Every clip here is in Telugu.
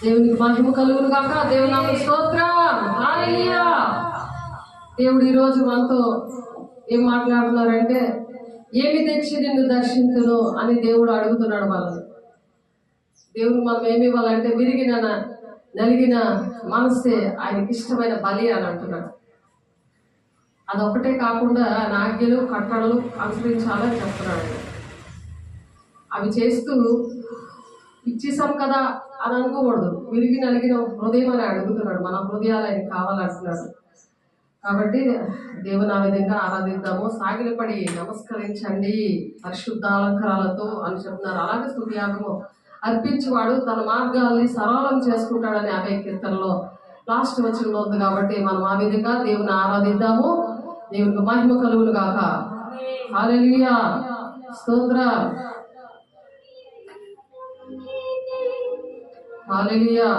దేవునికి మహిమ కలుగును గాక. దేవుని నామమునకు స్తోత్రం. హల్లెలూయా. దేవుడు ఈరోజు మనతో ఏం మాట్లాడుతున్నారంటే, ఏమి తెచ్చి నిన్ను దర్శించును అని దేవుడు అడుగుతున్నాడు వాళ్ళని. దేవుడు మనం ఏమి ఇవ్వాలంటే విరిగిన నలిగిన మనసే ఆయనకి ఇష్టమైన బలి అని అంటున్నాడు. అదొకటే కాకుండా ఆయన ఆజ్ఞలు కట్టడలు అనుసరించాలని చెప్తున్నాడు. అవి చేస్తూ ఇచ్చేసాం కదా అని అనుకోకూడదు. విరిగి నలిగిన హృదయం అని అడుగుతున్నాడు. మన హృదయాలు ఆయన కావాలంటున్నాడు. కాబట్టి దేవుని ఆ విధంగా ఆరాధిద్దాము. సాగిలపడి నమస్కరించండి పరిశుద్ధ అలంకారాలతో అని చెప్తున్నారు. అలాగే స్తుతియాగము అర్పించేవాడు తన మార్గాల్ని సరళం చేసుకుంటాడని 50 కీర్తనలో లాస్ట్ వచనంలో ఉంది. కాబట్టి మనం ఆ విధంగా దేవుని ఆరాధిద్దాము. దేవునికి మహిమ కలుగును గాక. హల్లెలూయా. స్తోత్రం. హల్లెలూయా.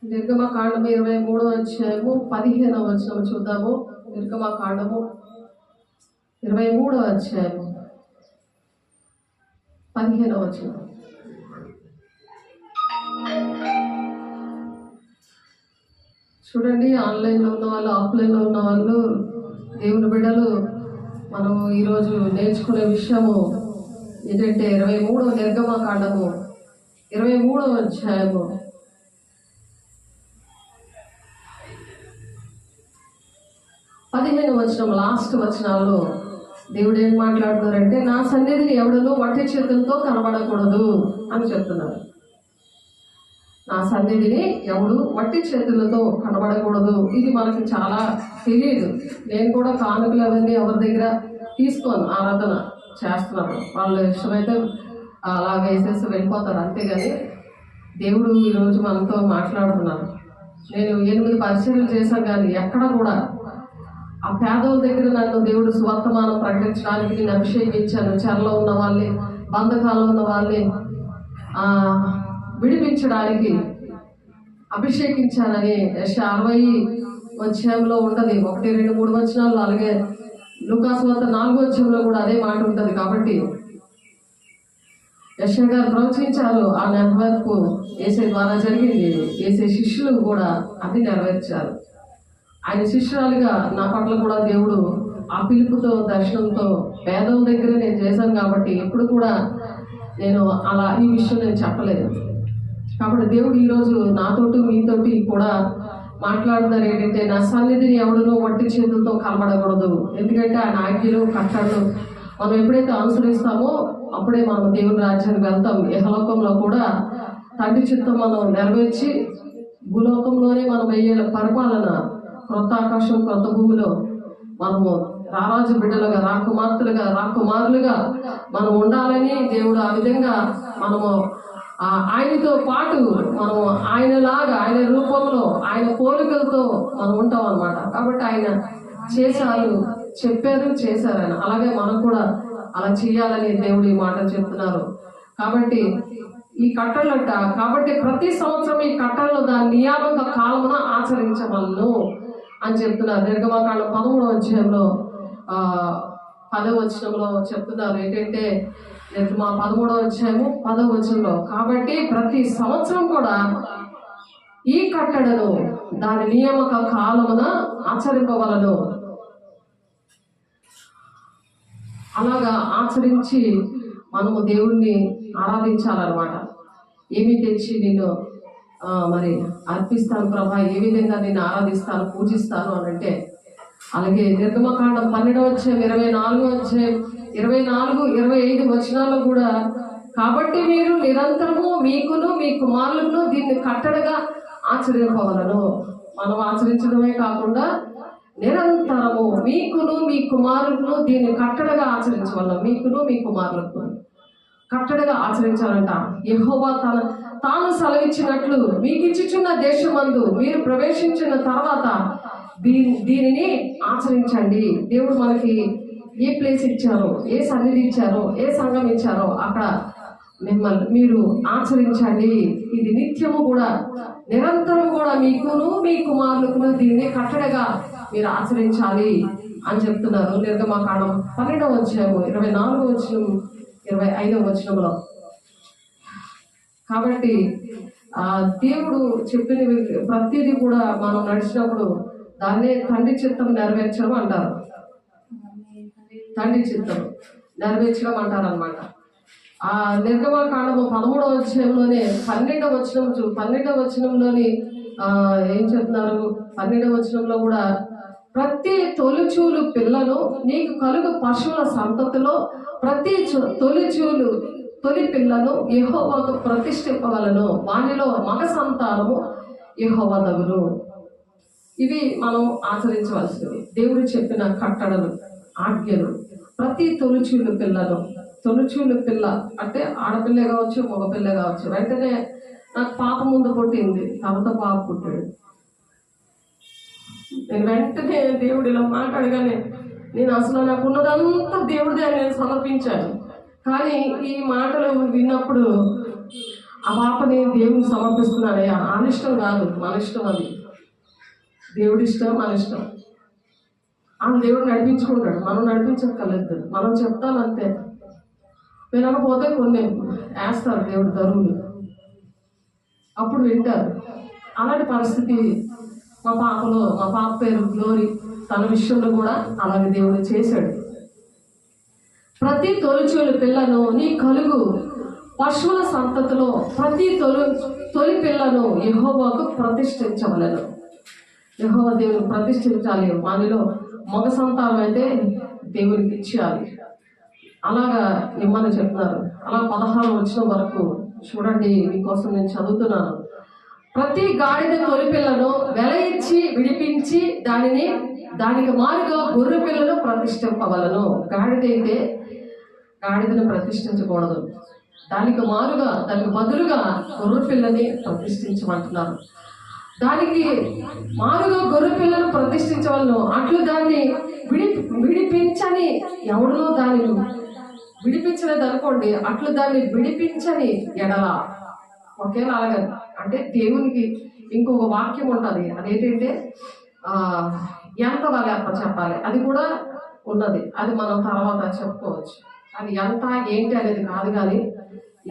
నిర్గమకాండము 23వ అధ్యాయము 15వ వచనం చూద్దాము. నిర్గమకాండము 23వ అధ్యాయము 15వ వచనం. చూడండి, ఆన్లైన్లో ఉన్న వాళ్ళు, ఆఫ్లైన్లో ఉన్న వాళ్ళు, దేవుని బిడ్డలు, మనం ఈరోజు నేర్చుకునే విషయము ఏంటంటే నిర్గమకాండము 23వ అధ్యాయము 15వ వచనం లాస్ట్ వచనాల్లో దేవుడు ఏం మాట్లాడుతున్నారంటే, నా సన్నిధిని ఎవడను వట్టి చేతులతో కనబడకూడదు అని చెప్తున్నారు. నా సన్నిధిని ఎవడు వట్టి చేతులతో కనబడకూడదు. ఇది మనకి చాలా తెలియదు. నేను కూడా కానుకలు అవన్నీ ఎవరి దగ్గర తీసుకోను, ఆరాధన చేస్తున్నాను. వాళ్ళు ఇష్టమైతే అలా వేసేసి వెళ్ళిపోతారు, అంతేగాని దేవుడు ఈరోజు మనతో మాట్లాడుతున్నారు. నేను 8 పరిచర్యలు చేశాను, కానీ ఎక్కడ కూడా ఆ పేదల దగ్గర నన్ను దేవుడు సువర్తమానం ప్రకటించడానికి నేను అభిషేకించాను. చెరలో ఉన్న వాళ్ళని, బంధకాల్లో ఉన్న వాళ్ళని విడిపించడానికి అభిషేకించానని 60 అధ్యాయంలో ఉంటుంది. 1, 2, 3 వచనాలు. అలాగే లూకాసు వార్త 4వ అధ్యాయంలో కూడా అదే మాట ఉంటుంది. కాబట్టి యెషయా గారు ప్రవచించారు, ఆ నెరవేర్పు యేసే ద్వారా జరిగింది. యేసే శిష్యులు కూడా అన్ని నెరవేర్చారు. ఆయన శిష్యురాలుగా నా పట్ల కూడా దేవుడు ఆ పిలుపుతో, దర్శనంతో పేదల దగ్గర నేను చేశాను. కాబట్టి ఎప్పుడు కూడా నేను అలా ఈ విషయం నేను చెప్పలేదు. కాబట్టి దేవుడు ఈరోజు నాతోటి మీతోటి కూడా మాట్లాడుతున్నారు ఏంటంటే, నా సన్నిధిని ఎవడనో వట్టి చేతులతో కనబడకూడదు. ఎందుకంటే ఆయన ఆజ్ఞలు, కట్టడలు మనం ఎప్పుడైతే అనుసరిస్తామో అప్పుడే మనం దేవుని రాజ్యానికి వెళ్తాం. యెహలోకంలో కూడా తండ్రి చిత్తం మనం నెరవేర్చి భూలోకంలోనే మనం 1000 ఏళ్ళ పరిపాలన, క్రొత్త ఆకాశం, క్రొత్త భూమిలో మనము రారాజు బిడ్డలుగా, రాకుమారులుగా మనం ఉండాలని దేవుడు ఆ విధంగా మనము ఆయనతో పాటు మనము ఆయనలాగా, ఆయన రూపంలో, ఆయన పోలికలతో మనం ఉంటాం అన్నమాట. కాబట్టి ఆయన చెప్పారు, చేశారు ఆయన. అలాగే మనం కూడా అలా చేయాలని దేవుడు ఈ మాటలు చెప్తున్నారు. కాబట్టి ఈ కట్టలట, కాబట్టి ప్రతి సంవత్సరం ఈ కట్టలను దాని నియామక కాలమున ఆచరించవలను అని చెప్తున్నారు. నిర్గమకాండం 13వ అధ్యాయంలో 10వ వచనంలో చెప్తున్నారు ఏంటంటే, 13వ అధ్యాయము 10వ వచనంలో, కాబట్టి ప్రతి సంవత్సరం కూడా ఈ కట్టడను దాని నియామక కాలమున ఆచరింపవలను. అలాగా ఆచరించి మనము దేవుణ్ణి ఆరాధించాలన్నమాట. ఏమి తెచ్చి నేను మరి అర్పిస్తాను ప్రభా, ఏ విధంగా నేను ఆరాధిస్తాను, పూజిస్తాను అని అంటే, అలాగే నిర్గమకాండం 12వ అధ్యాయం 24వ అధ్యాయం 24, 25 వచనాల్లో కూడా, కాబట్టి మీరు నిరంతరము మీకును మీ కుమారులను దీన్ని కట్టడగా ఆచరింపవలను. మనం ఆచరించడమే కాకుండా నిరంతరము మీకును మీ కుమారులను దీన్ని కట్టడగా ఆచరించవలను. మీకును మీ కుమారులకు కట్టడగా ఆచరించాలంట. యెహోవా తాను సెలవిచ్చినట్లు మీకు ఇచ్చుచున్న దేశమందు మీరు ప్రవేశించిన తర్వాత దీనిని ఆచరించండి. దేవుడు మనకి ఏ ప్లేస్ ఇచ్చారో, ఏ సన్నిధి ఇచ్చారో, ఏ సంఘం ఇచ్చారో అక్కడ మీరు ఆచరించండి. ఇది నిత్యము కూడా, నిరంతరం కూడా మీకును మీ కుమారులకును దీన్ని కట్టడగా మీరు ఆచరించాలి అని చెప్తున్నారు. నిర్గమకాండం 12వ అధ్యాయము 24వ వచనం 25వ వచనంలో. కాబట్టి దేవుడు చెప్పిన ప్రతిదీ కూడా మనం నడిచినప్పుడు దాన్నే తండ్రి చిత్తం నెరవేర్చడం అంటారు. తండ్రి చిత్తం నెరవేర్చడం అంటారు అనమాట. ఆ నిర్గమకాండము 13వ అధ్యాయంలోనే 12వ వచనంలోని ఏం చెప్తున్నారు, 12వ వచనంలో కూడా, ప్రతి తొలిచూలు పిల్లను నీకు కలుగు పశువుల సంతతిలో ప్రతి తొలి పిల్లను యెహోవాకు ప్రతిష్ఠింపవలను, వానిలో మగ సంతానము యెహోవా దగును. ఇవి మనం ఆచరించవలసినవి. దేవుడు చెప్పిన కట్టడలు, ఆజ్ఞలు. ప్రతి తొలిచూలు పిల్ల అంటే ఆడపిల్ల కావచ్చు, మగపిల్ల కావచ్చు. వెంటనే నాకు పాప ముందు పుట్టింది, తర్వాత పాప పుట్టాడు. నేను వెంటనే దేవుడు ఇలా మాట్లాడగానే నేను అసలు నాకు ఉన్నదంతా దేవుడిదే అని నేను సమర్పించాను. కానీ ఈ మాటలు విన్నప్పుడు ఆ పాపని దేవునికి సమర్పిస్తున్నాడయ్యా, మన ఇష్టం కాదు, మన ఇష్టం అది. దేవుడి ఇష్టం, మన ఇష్టం. దేవుడు నడిపించుకుంటాడు, మనం నడిపించక్కర్లేదు. మనం చెప్తాను అంతే. వినకపోతే కొన్ని వేస్తారు దేవుడు దరువులు, అప్పుడు వింటారు. అలాంటి పరిస్థితి మా పాప పేరు గ్లోరీ, తన విషయంలో కూడా అలాగే దేవుడు చేశాడు. ప్రతి తొలిచూలు పిల్లను నీ కలుగు పశువుల సంతతిలో ప్రతి తొలి పిల్లను యెహోవాకు ప్రతిష్ఠించవలెను. యెహోవా దేవుని ప్రతిష్ఠించాలి. మనలో మగ సంతానం అయితే దేవునికి ఇచ్చేయాలి. అలాగా ఇమ్మని చెప్తున్నారు. అలా 16 వచ్చిన వరకు చూడండి, మీకోసం నేను చదువుతున్నాను. ప్రతి గాడిద తొలి పిల్లను వెల ఇచ్చి విడిపించి దానికి మారుగా గొర్రె పిల్లను ప్రతిష్ఠింపవలను. గాడిదను ప్రతిష్ఠించకూడదు, దానికి బదులుగా గొర్రె పిల్లని ప్రతిష్ఠించమంటున్నారు. దానికి మారుగా గొర్రె పిల్లను ప్రతిష్ఠించవలను. అట్లు దాన్ని విడిపించని ఎవరిలో దాన్ని విడిపించలేదు అనుకోండి, అట్లు దాన్ని విడిపించని ఎడల ఒకేలా అలాగే. అంటే దేవునికి ఇంకొక వాక్యం ఉంటుంది, అదేంటంటే ఎంత వాళ్ళ చెప్పాలి, అది కూడా ఉన్నది. అది మనం తర్వాత చెప్పుకోవచ్చు. అది ఎంత ఏంటి అనేది కాదు, కానీ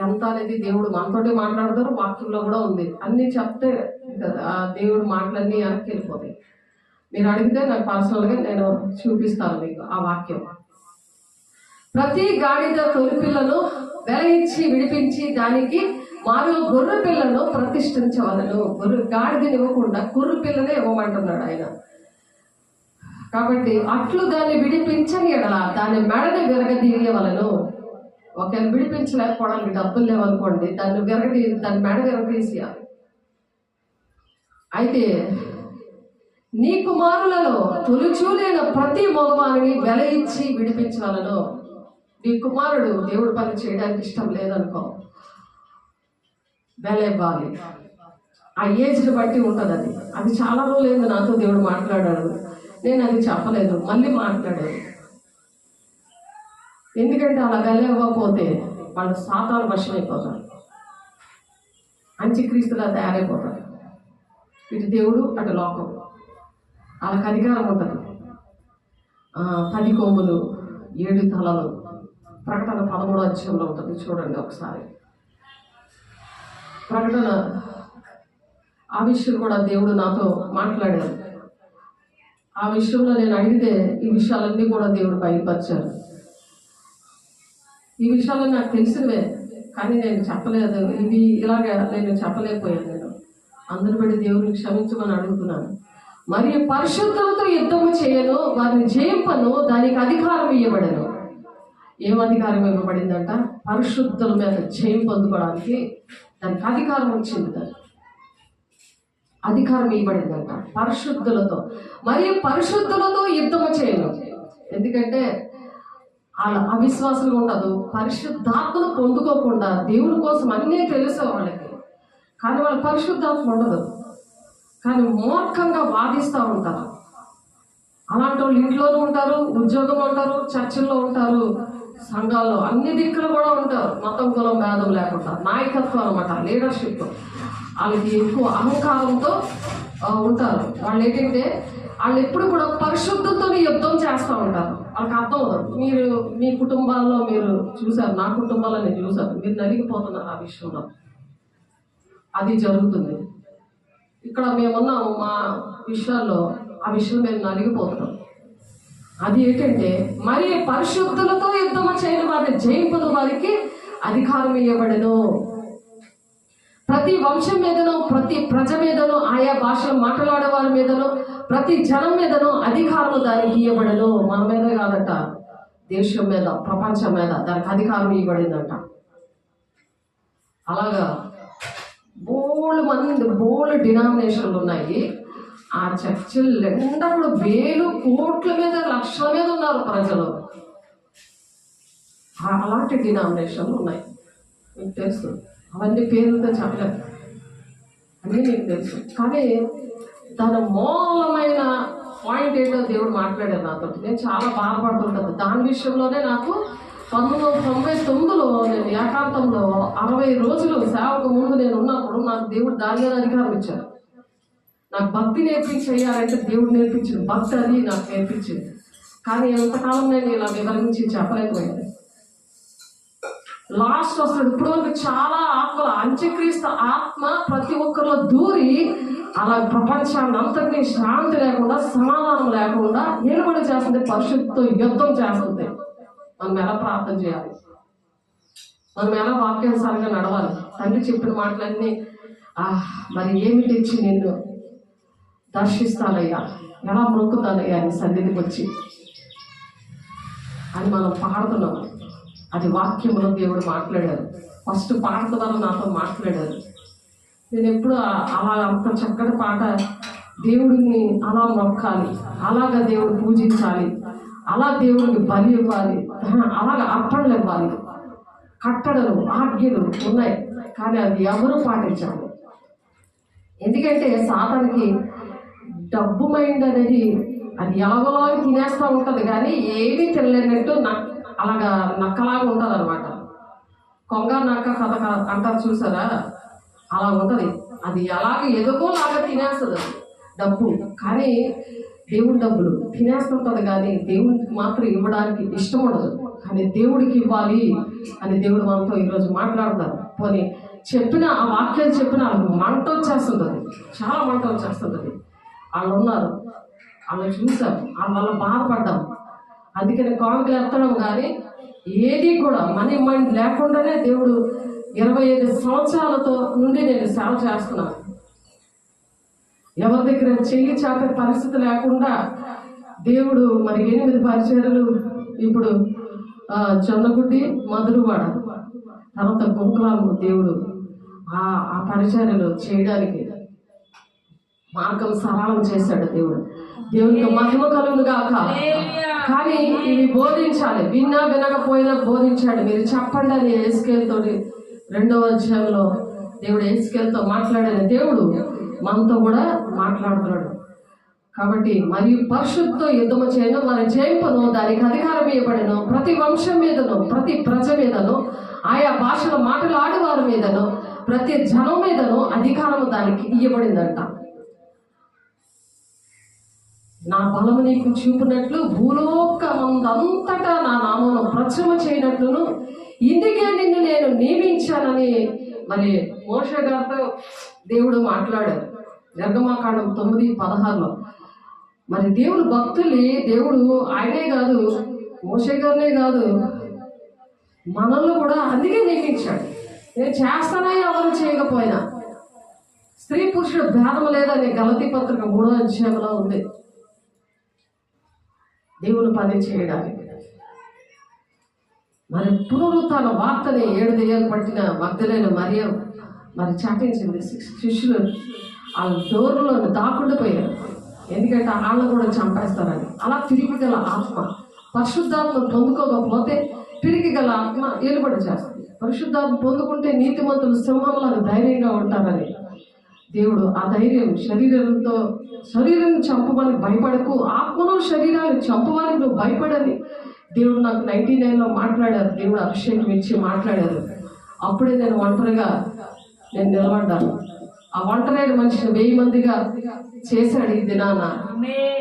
ఎంత అనేది దేవుడు మనతోటి మాట్లాడతారు. వాక్యంలో కూడా ఉంది. అన్నీ చెప్తే దేవుడు మాటలన్నీ వెనక్కి వెళ్ళిపోతాయి. మీరు అడిగితే నాకు పర్సనల్గా నేను చూపిస్తాను మీకు ఆ వాక్యం. ప్రతి గాడిద తొలి పిల్లను వెల ఇచ్చి విడిపించి దానికి మారు గొర్రె పిల్లను ప్రతిష్ఠించవలను. గాడిదని ఇవ్వకుండా గొర్రె పిల్లనే ఇవ్వమంటున్నాడు ఆయన. కాబట్టి అట్లు దాన్ని విడిపించని ఎడల దాని మెడని విరగదీయవలను. ఒకవేళ విడిపించలేకపోవడానికి డబ్బులు లేవనుకోండి, దాని మెడ విరగదీసేయాలి. అయితే నీ కుమారులలో తొలిచూలైన ప్రతి మగవారిని వెల ఇచ్చి విడిపించవలను. నీ కుమారుడు దేవుడి పని చేయడానికి ఇష్టం లేదనుకో, వెల ఇవ్వాలి. ఆ ఏజ్ని బట్టి ఉంటుంది. అది చాలా రోజులైంది నాతో దేవుడు మాట్లాడాడు, నేను అది చెప్పలేదు, మళ్ళీ మాట్లాడాడు. ఎందుకంటే అలా వెల ఇవ్వకపోతే వాళ్ళు సాతాను వశం అయిపోతారు, అంత్యక్రీస్తులా తయారైపోతారు. ఇటు దేవుడు అటు లోకం, వాళ్ళకి అధికారం ఉంటుంది. 10 కొమ్ములు 7 తలలు, ప్రకటన 13వ అధ్యాయంలో ఉంటుంది. చూడండి ఒకసారి ప్రకటన. ఆ విషయం కూడా దేవుడు నాతో మాట్లాడారు. ఆ విషయంలో నేను అడిగితే ఈ విషయాలన్నీ కూడా దేవుడు బయలుపరిచారు. ఈ విషయాలు నాకు తెలిసినవే, కానీ నేను చెప్పలేదు. ఇవి ఇలాగే నేను చెప్పలేకపోయాను. నేను అందరి బట్టి దేవుడిని క్షమించమని అడుగుతున్నాను. మరియు పరిశుద్ధులతో యుద్ధము చేయను, వారిని జయింపను, దానికి అధికారం ఇవ్వబడను. ఏం అధికారం ఇవ్వబడిందంట? పరిశుద్ధుల మీద జయం పొందుకోవడానికి దానికి అధికారం వచ్చింది. దానికి అధికారం ఇవ్వబడిందంట పరిశుద్ధులతో. మరియు పరిశుద్ధులతో యుద్ధము చేయను. ఎందుకంటే వాళ్ళ అవిశ్వాసులు ఉండదు, పరిశుద్ధాత్మను పొందుకోకుండా దేవుడి కోసం అన్నీ తెలుసు వాళ్ళకి, కానీ వాళ్ళ పరిశుద్ధాత్మ ఉండదు. కానీ మూర్ఖంగా వాదిస్తూ ఉంటారు. అలాంటి వాళ్ళు ఇంట్లోనూ ఉంటారు, ఉద్యోగంలో ఉంటారు, చర్చిల్లో ఉంటారు, సంఘాల్లో అన్ని దిక్కులు కూడా ఉంటారు. మతం కులం భేదం లేకుండా నాయకత్వం అనమాట, లీడర్షిప్. వాళ్ళకి ఎక్కువ అహంకారంతో ఉంటారు. వాళ్ళు ఏంటంటే వాళ్ళు ఎప్పుడు కూడా పరిశుద్ధంతో యుద్ధం చేస్తూ ఉంటారు. వాళ్ళకి అర్థం అవుతుంది. మీరు మీ కుటుంబాల్లో మీరు చూసారు, నా కుటుంబాల్లో నేను చూసాను, మీరు నలిగిపోతున్నారు ఆ విషయంలో. అది జరుగుతుంది. ఇక్కడ మేమున్నాము, మా విషయాల్లో ఆ విషయం మేము నలిగిపోతున్నాం. అది ఏంటంటే మరి పరిశుద్ధులతో యుద్ధము చేయని వారిని జయింపదు, వారికి అధికారం ఇవ్వబడను. ప్రతి వంశం మీదనో, ప్రతి ప్రజ మీదనో, ఆయా భాషలు మాట్లాడే వారి మీదనో, ప్రతి జనం మీదనో అధికారం దానికి ఇవ్వబడను. మన మీద కాదట, దేశం మీద, ప్రపంచం మీద దానికి అధికారం ఇవ్వబడిందంట. అలాగా బోల్డ్ డినామినేషన్లు ఉన్నాయి. ఆ చర్చిలు నిండా కూడా వేలు కోట్ల మీద, లక్షల మీద ఉన్నారు ప్రజలు. అలాంటి డినామినేషన్లు ఉన్నాయి, మీకు తెలుసు. అవన్నీ పేర్లతో చెప్పలేదు, అన్నీ మీకు తెలుసు. కానీ దాని మూలమైన పాయింట్ ఏంటో దేవుడు మాట్లాడారు నాతో. నేను చాలా బాధపడుతుంటాను దాని విషయంలోనే. నాకు 1999లో నేను ఏకాంతంలో 60 రోజులు సేవకు ముందు నేను ఉన్నప్పుడు నాకు దేవుడు దాని మీద అధికారం ఇచ్చారు. నాకు భక్తి నేర్పించేయాలంటే దేవుడు నేర్పించింది, భక్తి అది నాకు నేర్పించింది. కానీ ఎంతకాలం నేను ఇలా వివరించి చెప్పలేకపోయింది. లాస్ట్ వస్తాడు ఇప్పుడు వరకు చాలా ఆత్మల అంత్యక్రీస్తు ఆత్మ ప్రతి ఒక్కరిలో దూరి అలా ప్రపంచాన్ని అంతటినీ శాంతి లేకుండా సమాధానం లేకుండా ఏలుబడి చేస్తుంది, పరిశుద్ధతో యుద్ధం చేస్తుంది. మనం ఎలా ప్రార్థన చేయాలి, మనం ఎలా వాక్యానుసారంగా నడవాలి, తండ్రి చెప్పిన మాటలన్నీ మరి ఏమి తెచ్చి నిన్ను దర్శిస్తానయ్యా, ఎలా మొక్కుతానయ్యా అని సన్నిధికి వచ్చి అని మనం పాడుతున్నాం. అది వాక్యంలో దేవుడు మాట్లాడారు. ఫస్ట్ పాట ద్వారా నాతో మాట్లాడారు. నేను ఎప్పుడు అలా అంత చక్కటి పాట, దేవుడిని అలా మొక్కాలి, అలాగా దేవుడు పూజించాలి, అలా దేవుడికి బలి ఇవ్వాలి, అలాగ అర్పణలు ఇవ్వాలి, కట్టడలు ఆజ్ఞలు ఉన్నాయి. కానీ అది ఎవరు పాటించాలి? ఎందుకంటే సాతానికి డబ్బు మైండ్ అనేది అది ఎలాగోలా తినేస్తూ ఉంటుంది, కానీ ఏమీ తినలేనట్టు అలాగా నక్కలాగా ఉంటుంది అనమాట. కొంగ నక్క కథ అంటారు చూసారా, అలా ఉంటుంది. అది ఎలాగ ఎదుగోలాగా తినేస్తుంది డబ్బు. కానీ దేవుడి డబ్బులు తినేస్తుంటుంది, కానీ దేవుడికి మాత్రం ఇవ్వడానికి ఇష్టం ఉండదు. కానీ దేవుడికి ఇవ్వాలి అని దేవుడు మనతో ఈరోజు మాట్లాడుతున్నారు. పోనీ చెప్పిన ఆ వాక్యాలు చెప్పిన మంట వచ్చేస్తుంటుంది, చాలా మంట వచ్చేస్తుంటుంది. వాళ్ళు ఉన్నారు, వాళ్ళు చూసాం, వాళ్ళ బాధపడ్డాం. అందుకని కాంకులు ఎత్తడం కానీ ఏది కూడా మనీ మైండ్ లేకుండానే దేవుడు 25 సంవత్సరాలతో నుండి నేను సేవ చేస్తున్నాను. ఎవరి దగ్గర చెయ్యి చాపే పరిస్థితి లేకుండా దేవుడు మరి 8 పరిచర్యలు, ఇప్పుడు చందగుడ్డి, మధురవాడ, తర్వాత గుంకులాము దేవుడు ఆ పరిచర్యలు చేయడానికి మార్గం సరళం చేశాడు దేవుడు. దేవునికి మహిమ కలుగును గాక. కానీ ఇవి బోధించాలి, విన్నా వినకపోయినా బోధించాడు. మీరు చెప్పండి అని ఎస్కేల్తో 2వ అధ్యాయంలో దేవుడు ఎస్కేల్తో మాట్లాడిన దేవుడు మనతో కూడా మాట్లాడుతున్నాడు. కాబట్టి మరియు పరిశుద్ధ యుద్ధము చేయను, వారి జయింపను, దానికి అధికారం ఇవ్వబడను, ప్రతి వంశం మీదను, ప్రతి ప్రజ మీదను, ఆయా భాషల మాటలాడు వారి మీదను, ప్రతి జనం మీదను అధికారము దానికి ఇవ్వబడిందంట. నా బలము నీకు చూపినట్లు భూలోకమందంతటా నా నామమును ప్రచురము చేయనట్లును ఇందుకే నిన్ను నేను నియమించానని మరి మోషే గారితో దేవుడు మాట్లాడారు. నిర్గమాకాండం 9:16లో. మరి దేవుడు భక్తుల్ని దేవుడు ఆయనే కాదు, మోషే గారినే కాదు, మనల్ని కూడా అందుకే నియమించాడు. నేను చేస్తానే ఎవరు చేయకపోయినా. స్త్రీ పురుషుడు భేదం లేదని గలతీ పత్రిక 3వ అధ్యాయంలో ఉంది. దేవుని పని చేయడానికి మరి పునరుత్థాన వార్తని 7 దెయ్యాలు పట్టిన మగ్దలేని మరియ మరి చాటించింది. శిష్యులు వాళ్ళ డోర్లో దాక్కుండిపోయారు, ఎందుకంటే వాళ్ళని కూడా చంపేస్తారని. అలా తిరిగి గల ఆత్మ పరిశుద్ధాత్మ పొందుకోకపోతే తిరిగి గల ఆత్మ ఏలుబడి చేస్తుంది. పరిశుద్ధాత్మ పొందుకుంటే నీతిమంతులు సింహంలాగా ధైర్యంగా ఉంటారని దేవుడు ఆ ధైర్యం శరీరం చంపమని భయపడకు, ఆత్మను శరీరాన్ని చంపమని నువ్వు భయపడని దేవుడు నాకు 99లో మాట్లాడారు. దేవుడు అభిషేకం ఇచ్చి మాట్లాడారు. అప్పుడే నేను ఒంటరిగా నిలబడ్డాను. ఆ ఒంటరి మనిషిని 1000 మందిగా చేశాడు ఈ దినాన.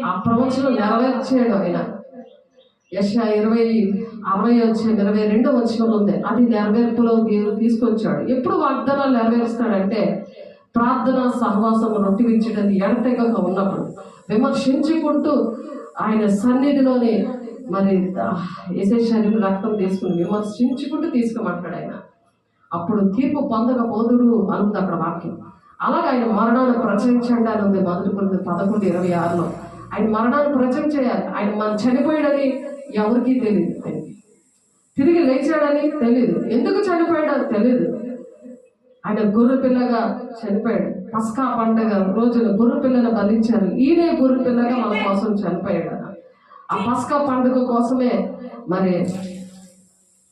ఆ ప్రవచనం నెరవేర్చాడు ఆయన. యెషయా 20:22 వచనంలో ఉంది. అది నెరవేర్పులో తీసుకొచ్చాడు. ఎప్పుడు వాగ్దానాలు నెరవేరుస్తాడంటే ప్రార్థన సహవాసం రొట్టి విచ్చడం ఎడతెగక ఉన్నప్పుడు, విమర్శించుకుంటూ ఆయన సన్నిధిలోని మరి యేసే శరీరం రక్తం తీసుకుని విమర్శించుకుంటూ తీసుకోమంటాడు ఆయన. అప్పుడు తీర్పు పొందకపోదురు అనుంది అక్కడ వాక్యం. అలాగే ఆయన మరణాన్ని ప్రచురించండి అని ఉంది. 1 కొరింథీ 11:26లో ఆయన మరణాన్ని ప్రచురం చేయాలి. ఆయన మన చనిపోయాడని ఎవరికీ తెలియదు, తిరిగి లేచాడని తెలియదు, ఎందుకు చనిపోయాడో తెలియదు. ఆయన గొర్రె పిల్లగా చనిపోయాడు. పస్కా పండుగ రోజున గొర్రె పిల్లను బలించారు. ఈయనే గొర్రె పిల్లగా మన కోసం చనిపోయాడు. ఆ పస్కా పండుగ కోసమే మరి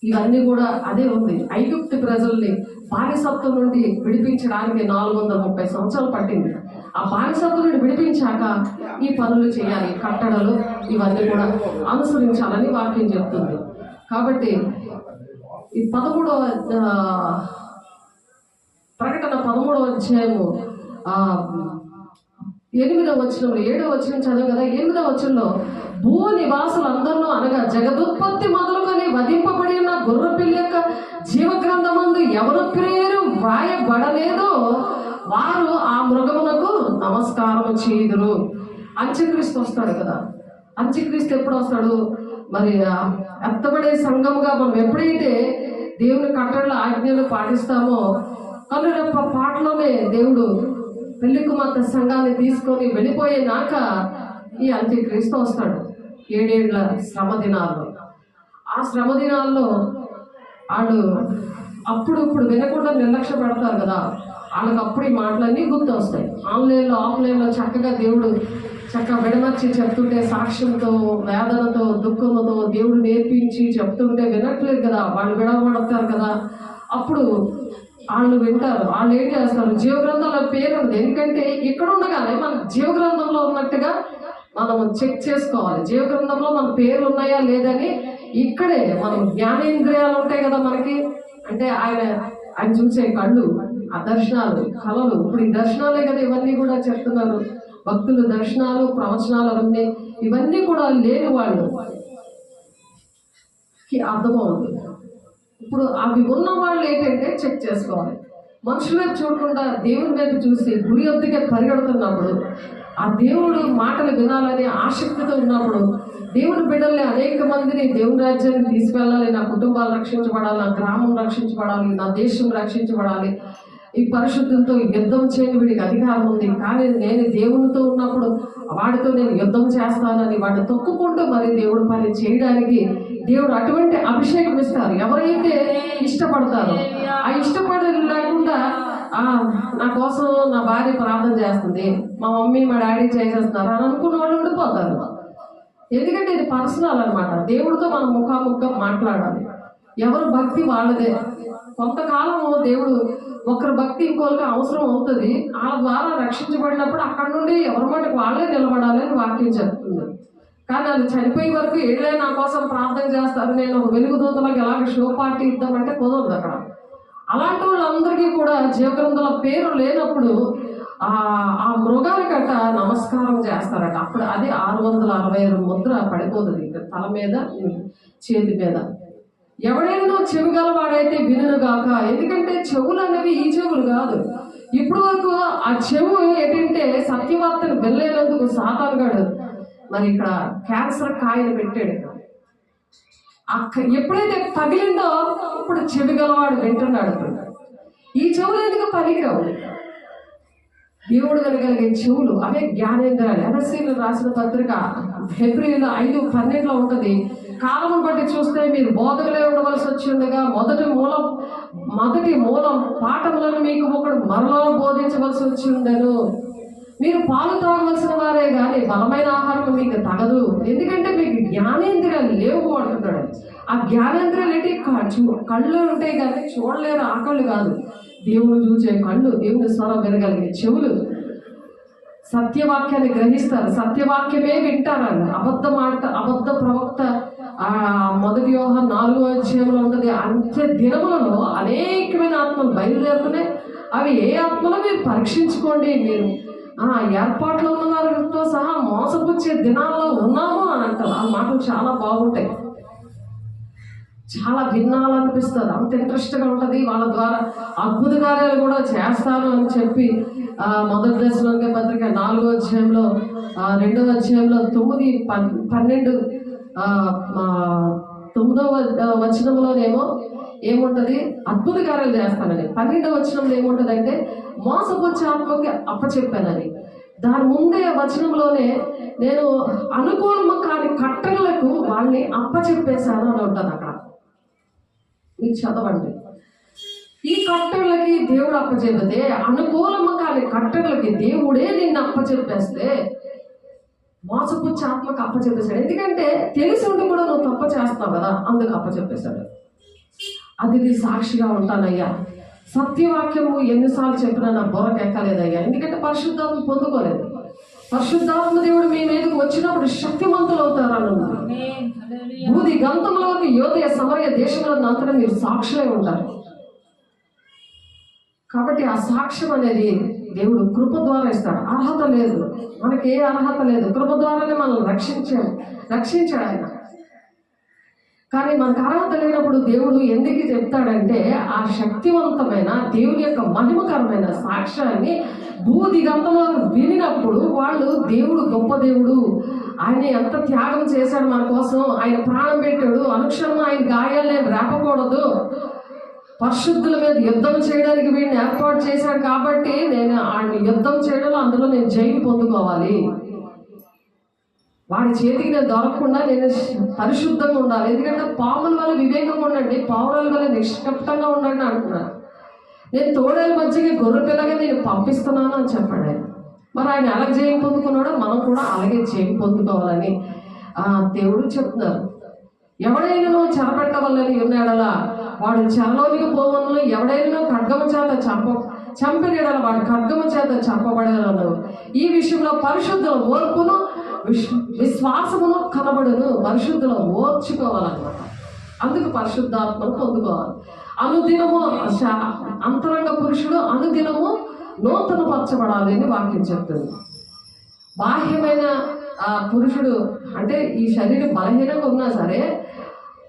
ఇవన్నీ కూడా అదే ఉంది. ఐగుప్తు ప్రజల్ని బానిసత్వం నుండి విడిపించడానికి 430 సంవత్సరాలు పట్టింది. ఆ బానిసత్వం నుండి విడిపించాక ఈ పనులు చేయాలి, కట్టడలు ఇవన్నీ కూడా అనుసరించాలని వాక్యం చెప్తుంది. కాబట్టి ఈ 13వ ప్రకటన 13వ అధ్యాయము 8వ వచనంలో 7వ వచనం చదువు కదా. 8వ వచనంలో భూ నివాసులందరిలో అనగా జగదుత్పత్తి మొదలుకొని వధింపబడి ఉన్న గొర్రెపిల్ల యొక్క జీవగ్రంథమందు ఎవరు పేరు వ్రాయబడలేదో వారు ఆ మృగమునకు నమస్కారం చేయుదురు. అంత్యక్రీస్తు వస్తాడు కదా. అంత్యక్రీస్తు ఎప్పుడు వస్తాడు? మరి ఎత్తబడే సంఘముగా మనం ఎప్పుడైతే దేవుని కట్టడల ఆజ్ఞలు పాటిస్తామో కనురెప్ప పాటలోనే దేవుడు పెళ్లి కుమార్తె సంఘాన్ని తీసుకొని వెళ్ళిపోయేనాక ఈ అంత్యక్రీస్తు వస్తాడు 7 ఏళ్ల శ్రమ దినాల్లో. ఆ శ్రమ దినాల్లో వాళ్ళు అప్పుడు ఇప్పుడు వినకుండా నిర్లక్ష్య పెడతారు కదా, వాళ్ళకి అప్పుడు ఈ మాటలన్నీ గుర్తు వస్తాయి. ఆన్లైన్లో ఆఫ్లైన్లో చక్కగా దేవుడు చక్కగా విడమర్చి చెప్తుంటే సాక్ష్యంతో వేదనతో దుఃఖంతో దేవుడు నేర్పించి చెప్తుంటే వినట్లేదు కదా, వాళ్ళు విడవబడతారు కదా. అప్పుడు వాళ్ళు వింటారు. వాళ్ళు ఏం చేస్తారు? జీవగ్రంథంలో పేరు ఉంది. ఎందుకంటే ఇక్కడ ఉండగానే మన జీవగ్రంథంలో ఉన్నట్టుగా మనం చెక్ చేసుకోవాలి. జీవగ్రంథంలో మన పేర్లు ఉన్నాయా లేదని ఇక్కడే మనం జ్ఞానేంద్రియాలు ఉంటాయి కదా మనకి. అంటే ఆయన చూసే కళ్ళు, ఆ దర్శనాలు, కళలు. ఇప్పుడు ఈ దర్శనాలే కదా ఇవన్నీ కూడా చెప్తున్నారు భక్తులు. దర్శనాలు, ప్రవచనాలు అవన్నీ ఇవన్నీ కూడా లేని వాళ్ళు అర్థమవుతుంది. ఇప్పుడు అవి ఉన్న వాళ్ళు ఏంటంటే చెక్ చేసుకోవాలి. మనుషుల వైపు చూడకుండా దేవుని వైపు చూసి గురి వద్దకే పరిగెడుతున్నప్పుడు, ఆ దేవుడు మాటలు వినాలని ఆసక్తితో ఉన్నప్పుడు, దేవుని బిడ్డల్ని అనేక మందిని దేవుని రాజ్యాన్ని తీసుకెళ్ళాలి, నా కుటుంబాలు రక్షించబడాలి, నా గ్రామం రక్షించబడాలి, నా దేశం రక్షించబడాలి, ఈ పరిశుద్ధులతో యుద్ధం చేయని వీడికి అధికారం ఉంది, కానీ నేను దేవునితో ఉన్నప్పుడు వాడితో నేను యుద్ధం చేస్తానని వాడిని తొక్కుకుంటూ మరి దేవుడు పని చేయడానికి దేవుడు అటువంటి అభిషేకం ఇస్తారు ఎవరైతే ఇష్టపడతారో. ఆ ఇష్టపడే లేకుండా నా కోసం నా భార్య ప్రార్థన చేస్తుంది, మా మమ్మీ మా డాడీ చేసేస్తున్నారు అని అనుకున్న వాళ్ళు ఉండిపోతారు. ఎందుకంటే ఇది పర్సనల్ అనమాట. దేవుడితో మనం ముఖాముఖం మాట్లాడాలి. ఎవరు భక్తి వాళ్ళదే. కొంతకాలము దేవుడు ఒకరి భక్తి ఇంకోరికి అవసరం అవుతుంది. వాళ్ళ ద్వారా రక్షించబడినప్పుడు అక్కడ నుండి ఎవరి మటుకు వాళ్ళే నిలబడాలి అని వాక్యం చెప్తుంది. కానీ వాళ్ళు చనిపోయే వరకు ఏళ్ళే నా కోసం ప్రార్థన చేస్తారు, నేను ఒక వెలుగుదూతలకు ఎలాగ షో పార్టీ ఇద్దామంటే కుదరదు అక్కడ. అలాంటి వాళ్ళందరికీ కూడా జీవగ్రంథంలో పేరు లేనప్పుడు ఆ మృగాల కట్ట నమస్కారం చేస్తారట. అప్పుడు అది 666 ముద్ర పడిపోతుంది తల మీద, చేతి మీద. ఎవడెన్నో చెవి గలవాడైతే వినుగాక. ఎందుకంటే చెవులు అనేవి ఈ చెవులు కాదు. ఇప్పుడు వరకు ఆ చెవు ఏంటంటే సత్యవార్తను వెళ్ళేందుకు సాతానుగాడు మరి ఇక్కడ క్యాన్సర్ కాయలు పెట్టాడు. ఎప్పుడైతే తగిలిందో ఇప్పుడు చెవి గలవాడు వింటున్నాడు. ఈ చెవులు ఎందుకు పనికిరావు? దేవుడు కలగలిగే చెవులు అవే జ్ఞానేంద్రాలు. ఎఫెసీయులకు రాసిన పత్రిక ఫిబ్రవరి 5:12 ఉంటుంది. కాలమును బట్టి చూస్తే మీరు బోధకులే ఉండవలసి వచ్చి ఉండగా మొదటి మూలం పాఠములను మీకు ఒకడు మరలా బోధించవలసి వచ్చి ఉండను. మీరు పాలు తాగవలసిన వారే కానీ బలమైన ఆహారం మీకు తగదు, ఎందుకంటే మీకు జ్ఞానేంద్రియాలు లేవు అంటున్నాడు. ఆ జ్ఞానేంద్రియాలు ఏంటి? కళ్ళు ఉంటాయి కానీ చూడలేరు. ఆ కళ్ళు కాదు, దేవుడు చూసే కళ్ళు, దేవుని స్వరం వినగలిగే చెవులు, సత్యవాక్యాన్ని గ్రహిస్తారు, సత్యవాక్యమే వింటారు. అబద్ధ ప్రవక్త 1 యోహాను 4వ అధ్యాయంలో ఉంటుంది. అంత్య దినములలో అనేకమైన ఆత్మలు బయలుదేరుతున్నాయి. అవి ఏ ఆత్మలో మీరు పరీక్షించుకోండి. మీరు ఏర్పాట్లో ఉన్న వారితో సహా మోసపుచ్చే దినాల్లో ఉన్నాము అని అంటారు. ఆ మాటలు చాలా బాగుంటాయి, చాలా వినాలనిపిస్తుంది, అంత ఇంట్రెస్ట్గా ఉంటుంది. వాళ్ళ ద్వారా అద్భుత కార్యాలు కూడా చేస్తాను అని చెప్పి 1 దశలోనికే పత్రిక 4వ అధ్యాయంలో 2వ అధ్యాయంలో 9-12 9వ వచనంలోనేమో ఏముంటది? అద్భుత కార్యాలు చేస్తానని. 12వ వచనంలో ఏముంటది అంటే మోసపుచ్చే ఆత్మకి అప్పచెప్పానని. దాని ముందే వచనంలోనే నేను అనుకూలము కాని కట్టడలకు వాళ్ళని అప్పచెప్పేశాను అని ఉంటుంది అక్కడ. మీరు చదవండి. ఈ కట్టడలకి దేవుడు అప్పచెప్పితే, అనుకూలము కాని కట్టడలకి దేవుడే నిన్ను అప్పచెప్పేస్తే మోసపుచ్చే ఆత్మకు అప్పచెప్పేశాడు. ఎందుకంటే తెలిసి ఉండి కూడా నువ్వు తప్పు చేస్తావు కదా, అందుకు అప్పచెప్పేశాడు. అది నీ సాక్షిగా ఉంటానయ్యా. సత్యవాక్యము ఎన్నిసార్లు చెప్పినా నా బుర్రకు ఎక్కలేదయ్యా. ఎందుకంటే పరిశుద్ధాత్మ పొందుకోలేదు. పరిశుద్ధాత్మ దేవుడు మీ మీదకి వచ్చినప్పుడు శక్తివంతులు అవుతారని బూది గంతంలోకి యోదయ సమరయ దేశంలో అంతటా మీరు సాక్షులై ఉంటారు. కాబట్టి ఆ సాక్ష్యం అనేది దేవుడు కృప ద్వారా ఇస్తాడు. అర్హత లేదు, మనకి ఏ అర్హత లేదు. కృప ద్వారానే మనల్ని రక్షించాడు ఆయన. కానీ మనకు అర్హత లేనప్పుడు దేవుడు ఎందుకు చెప్తాడంటే ఆ శక్తివంతమైన దేవుని యొక్క మహిమకరమైన సాక్ష్యాన్ని భూదిగంతంలో వినినప్పుడు వాళ్ళు దేవుడు గొప్ప దేవుడు, ఆయన ఎంత త్యాగం చేశాడు మన కోసం, ఆయన ప్రాణం పెట్టాడు, అనుక్షణం ఆయన గాయాలే రేపకూడదు, పరిశుద్ధుల మీద యుద్ధం చేయడానికి వీడిని ఏర్పాటు చేశాడు కాబట్టి నేను ఆయన యుద్ధం చేయడంలో అందులో నేను జయం పొందుకోవాలి, వాడి చేతికి నేను దొరకకుండా నేను పరిశుద్ధంగా ఉండాలి. ఎందుకంటే పాముల వల్ల వివేకంగా ఉండండి, పావురాల వల్ల నిష్కప్తంగా ఉండండి అంటున్నారు. నేను తోడేల మధ్యకి గొర్రె పిల్లగా నేను పంపిస్తున్నాను అని చెప్పాడు ఆయన. మరి ఆయన ఎలా జయం పొందుకున్నాడో మనం కూడా అలాగే జయం పొందుకోవాలని దేవుడు చెప్తున్నారు. ఎవడైనా చెరపెట్టవల్లని ఉన్నాడలా వాడు చెరలోనికి పోవలను, ఎవడైనా ఖడ్గము చేత చంపినడల వాడు ఖడ్గము చేత చంపబడగలను. ఈ విషయంలో పరిశుద్ధుల ఓర్పును విశ్వాసమును కనబడును. పరిశుద్ధుల ఓర్చుకోవాలన్నమాట. అందుకు పరిశుద్ధాత్మను పొందుకోవాలి. అనుదినము అంతరంగ పురుషుడు అనుదినము నూతన పరచబడాలి అని వాక్యం చెప్తుంది. బాహ్యమైన పురుషుడు అంటే ఈ శరీరం బలహీనంగా ఉన్నా సరే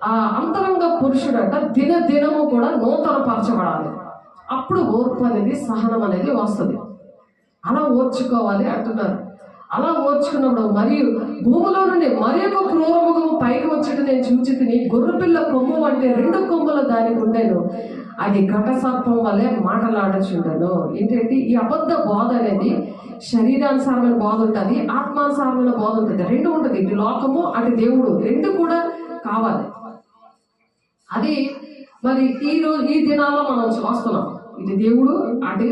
ఆ అంతరంగ పురుషుడు అంట దినదినము కూడా నూతన పరచబడాలి. అప్పుడు ఓర్పు అనేది సహనం అనేది వస్తుంది. అలా ఓర్చుకోవాలి అంటున్నారు. అలా ఓర్చుకున్నప్పుడు మరియు భూమిలో నుండి మరి ఒక క్రూరముఖము పైకి వచ్చేది నేను చూచి తిని గొర్రెపిల్ల కొమ్ము అంటే 2 కొమ్ముల దానికి ఉండేను, అది ఘటసర్పం వల్లే మాటలాడచుండను. ఏంటంటే ఈ అబద్ధ బోధ అనేది శరీరానుసారమైన బోధ ఉంటుంది, ఆత్మానుసారమైన బోధ ఉంటుంది, 2 ఉంటుంది. ఇటు లోకము అటు దేవుడు 2 కూడా కావాలి. అది మరి ఈ దినాల్లో మనం చూస్తున్నాం. ఇటు దేవుడు అటు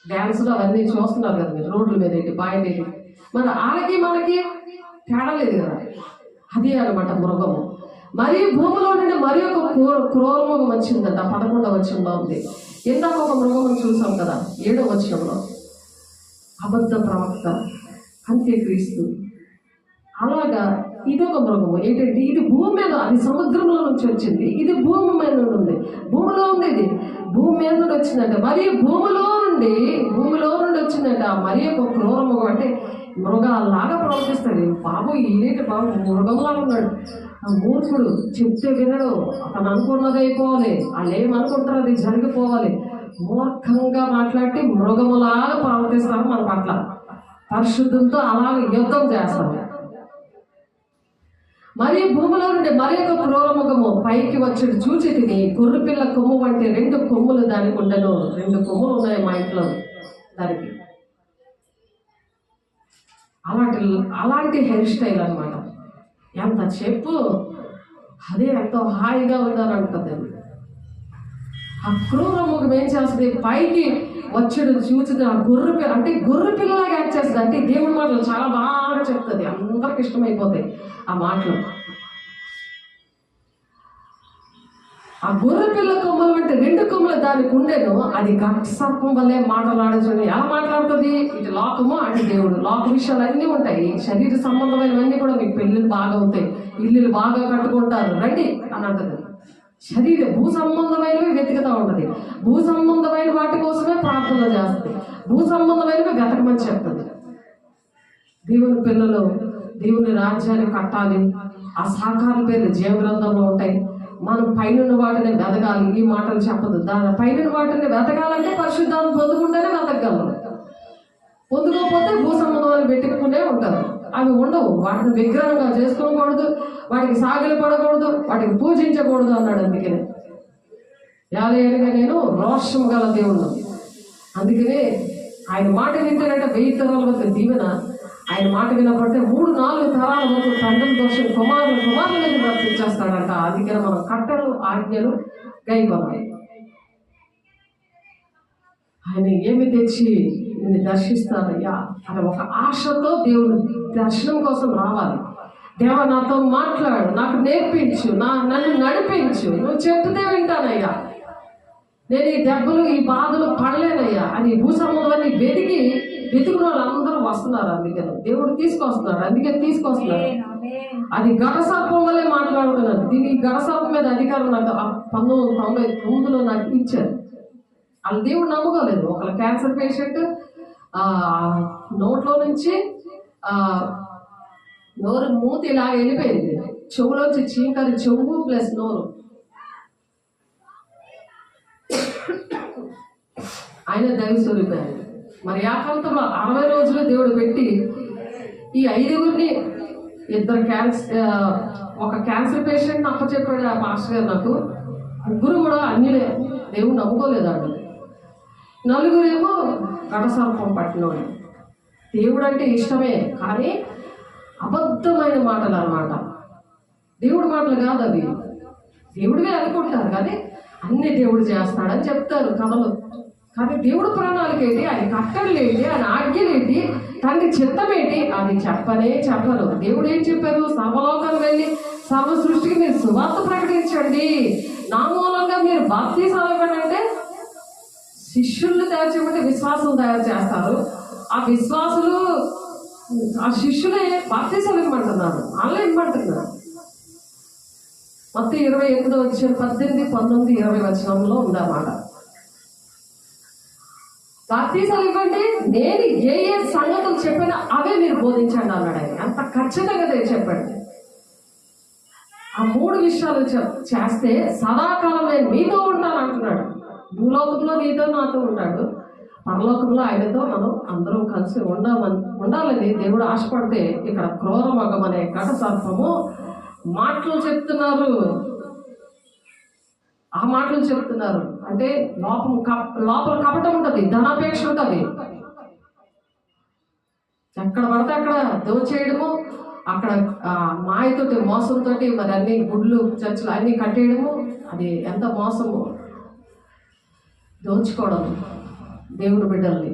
డ్యాన్సులు అవన్నీ చూస్తున్నారు కదా మీరు, రోడ్ల మీద ఏంటి బయట ఏంటి, మరి వాళ్ళకి మనకి తేడా లేదు కదా. అదే అనమాట మృగము. మరియు భూమిలో నుండి మరి ఒక క్రూరమృగం వచ్చిందంట. 11వ వచనంలో ఉంది. ఇందాక ఒక మృగం చూసాం కదా 7వ వచనంలో, అబద్ధ ప్రవక్త, అంత్యక్రీస్తు. అలాగా ఇదొక మృగము. ఏంటంటే ఇది భూమి మీద, అది సముద్రంలో నుంచి వచ్చింది, ఇది భూమి మీద ఉంది, భూమిలో ఉంది, ఇది భూమి మీద నుండి వచ్చిందంట. మరి భూమిలో నుండి వచ్చిందంట మరి ఒక క్రూరమృగం. అంటే మృగాల్లాగా ప్రవర్తిస్తాడు. బాబు ఈనేటి బాబు మృగంలాగా ఉన్నాడు, మూర్ఖుడు, చెప్తే వినడు, అతను అనుకున్నది అయిపోవాలి, వాళ్ళు ఏమనుకుంటారు అది జరిగిపోవాలి, మూర్ఖంగా మాట్లాడి మృగములాగా ప్రవర్తిస్తారు మన పట్ల. పరిశుద్ధంతో అలాగ యుద్ధం చేస్తారు. మరి భూమిలో నుండి మరి ఒక క్రూరముఖము పైకి వచ్చి చూచి తిని గొర్రెపిల్ల కొమ్ము అంటే 2 కొమ్ములు దానికి ఉండను. 2 కొమ్ములు ఉన్నాయి మా ఇంట్లో దానికి. అలాంటి హెయిర్ స్టైల్ అనమాట. ఎంత చెప్పు అదే ఎంతో హాయిగా ఉందని అంటుంది. ఆ క్రూరముఖం ఏం చేస్తుంది, పైకి వచ్చాడు చూసి ఆ గొర్రె పిల్లలాగా యాక్ట్ చేస్తుంది. అంటే దేవుడి మాటలు చాలా బాగా చెప్తుంది, అందరికి ఇష్టమైపోతాయి ఆ మాటలు. ఆ గొర్రె పిల్ల కొమ్మలు అంటే 2 కొమ్మలు దానికి ఉండేను, అది ఘటసర్పం వల్లే మాటలాడచ్చు. ఎలా మాట్లాడుతుంది, ఇటు లోకము అటు దేవుడు. లోక విషయాలు అన్నీ ఉంటాయి, శరీర సంబంధమైనవన్నీ కూడా మీకు పెళ్ళిళ్ళు బాగా అవుతాయి, ఇల్లులు బాగా కట్టుకుంటారు రండి అని అంటది. భూ సంబంధమైనవి వెతుకుతూ ఉంటుంది, భూ సంబంధమైన వాటి కోసమే ప్రార్థన చేస్తుంది, భూ సంబంధమైనవి వెతకమని చెప్తుంది. దేవుని పిల్లలు దేవుని రాజ్యాన్ని కట్టాలి. ఆ సాకార పేర్లు జీవగ్రంథంలో ఉంటాయి. మనం పైన వాటిని వెతకాలి. ఈ మాటలు చెప్పదు. పైన వాటిని వెతకాలంటే పరిశుద్ధాన్ని పొందుకుంటేనే వెతకగలరు. పొందుకోకపోతే భూ సంబంధాలు పెట్టుకునే ఉంటారు. అవి ఉండవు. వాటిని విగ్రహంగా చేసుకోకూడదు, వాటికి సాగిలి పడకూడదు, వాటికి పూజించకూడదు అన్నాడు. అందుకనే యాలయనగా నేను రోషం గల దేవుడు. అందుకనే ఆయన మాట వింటారంటే 1000 తరాల వరకు దీవెన. ఆయన మాట వినపడితే 3-4 తరాల వరకు తండ్రి దోషం కుమారుల మీద ప్రవర్తించేస్తాడంట. అందుకని మనం కట్టలు ఆజ్ఞలు గైకొనాలి. ఆయన ఏమి తెచ్చి నిన్ను దర్శిస్తానయ్యా అని ఒక ఆశతో దేవుడు దర్శనం కోసం రావాలి. దేవా నాతో మాట్లాడు, నాకు నేర్పించు, నన్ను నడిపించు, నువ్వు చెప్తే వింటానయ్యా. నేను ఈ దెబ్బలు ఈ బాధలు పడలేనయ్యా అని భూసంబంధాన్ని వెతికిన వాళ్ళందరూ వస్తున్నారు. అందుకని దేవుడు తీసుకొస్తున్నాడు. అది ఘటసర్పం వల్లే మాట్లాడుతున్నారు. దీనికి ఘటసర్పం మీద అధికారం నాకు 1999లో నాకు ఇచ్చారు. వాళ్ళ దేవుడు నమ్ముకోలేదు. ఒకళ్ళ క్యాన్సర్ పేషెంట్ నోట్లో నుంచి నోరు మూతి ఇలాగ వెళ్ళిపోయింది. చెవులోంచి చీకరి చెవు ప్లస్ నోరు. ఆయన దైవస్వరూపాడు. మరి యాకాంతంలో 60 రోజులు దేవుడు పెట్టి ఈ 5గురిని ఒక క్యాన్సర్ పేషెంట్ అప్పచెప్పాడు ఆ మాస్టర్ గారు నాకు. 3 కూడా అన్నిలే, దేవుడు నమ్ముకోలేదు. వాళ్ళు 4 ఘటసర్పం పట్టినోడు. దేవుడు అంటే ఇష్టమే, కానీ అబద్ధమైన మాటలు అన్నమాట. దేవుడి మాటలు కాదు అవి. దేవుడివే అనుకుంటారు కానీ అన్ని దేవుడు చేస్తాడని చెప్తారు కథలు. కానీ దేవుడు ప్రణాళిక ఏంటి, ఆయన కట్టడలు ఏంటి, ఆయన ఆజ్ఞలు ఏంటి, తండ్రి చిత్తం ఏంటి, అది చెప్పరు. దేవుడు ఏం చెప్పారు? సర్వలోకాలు వెళ్ళి సర్వ సృష్టికి మీరు సువార్త ప్రకటించండి, నా మూలంగా మీరు బాప్తీసాలు ఇవ్వండి. అంటే శిష్యులను తయారు చేయమంటే విశ్వాసం తయారు చేస్తారు. ఆ శిష్యులే బాప్తీసాలు ఇవ్వమంటున్నారు, వాళ్ళే ఇవ్వమంటున్నారు. మొత్తం 28వ అధ్యాయం 18, 19, 20 వచనంలో ఉందన్నమాట. బాప్తీసాలు ఇవ్వండి, నేను ఏ సంగతులు చెప్పినా అవే మీరు బోధించండి అన్నాడు ఆయన. అంత ఖచ్చితంగా చెప్పండి. ఆ 3 విషయాలు చేస్తే సదాకాలం నేను మీతో ఉంటాను అంటున్నాడు. భూలోకంలో నీతో నాతో ఉంటాడు, పరలోకంలో ఆయనతో మనం అందరం కలిసి ఉండాలని దేవుడు ఆశపడితే ఇక్కడ క్రూరమగం అనే ఘటసర్పము మాటలు చెప్తున్నారు. ఆ మాటలు చెప్తున్నారు అంటే లోపల కపటం ఉంటుంది, ధనాపేక్ష ఉంటుంది. ఎక్కడ పడితే అక్కడ దోచేయడము, అక్కడ మాయతోటి మోసంతో మరి అన్ని గుడ్లు చర్చలు అన్ని కట్టేయడము. అది ఎంత మోసము, దోచుకోవడం దేవుడు బిడ్డల్ని.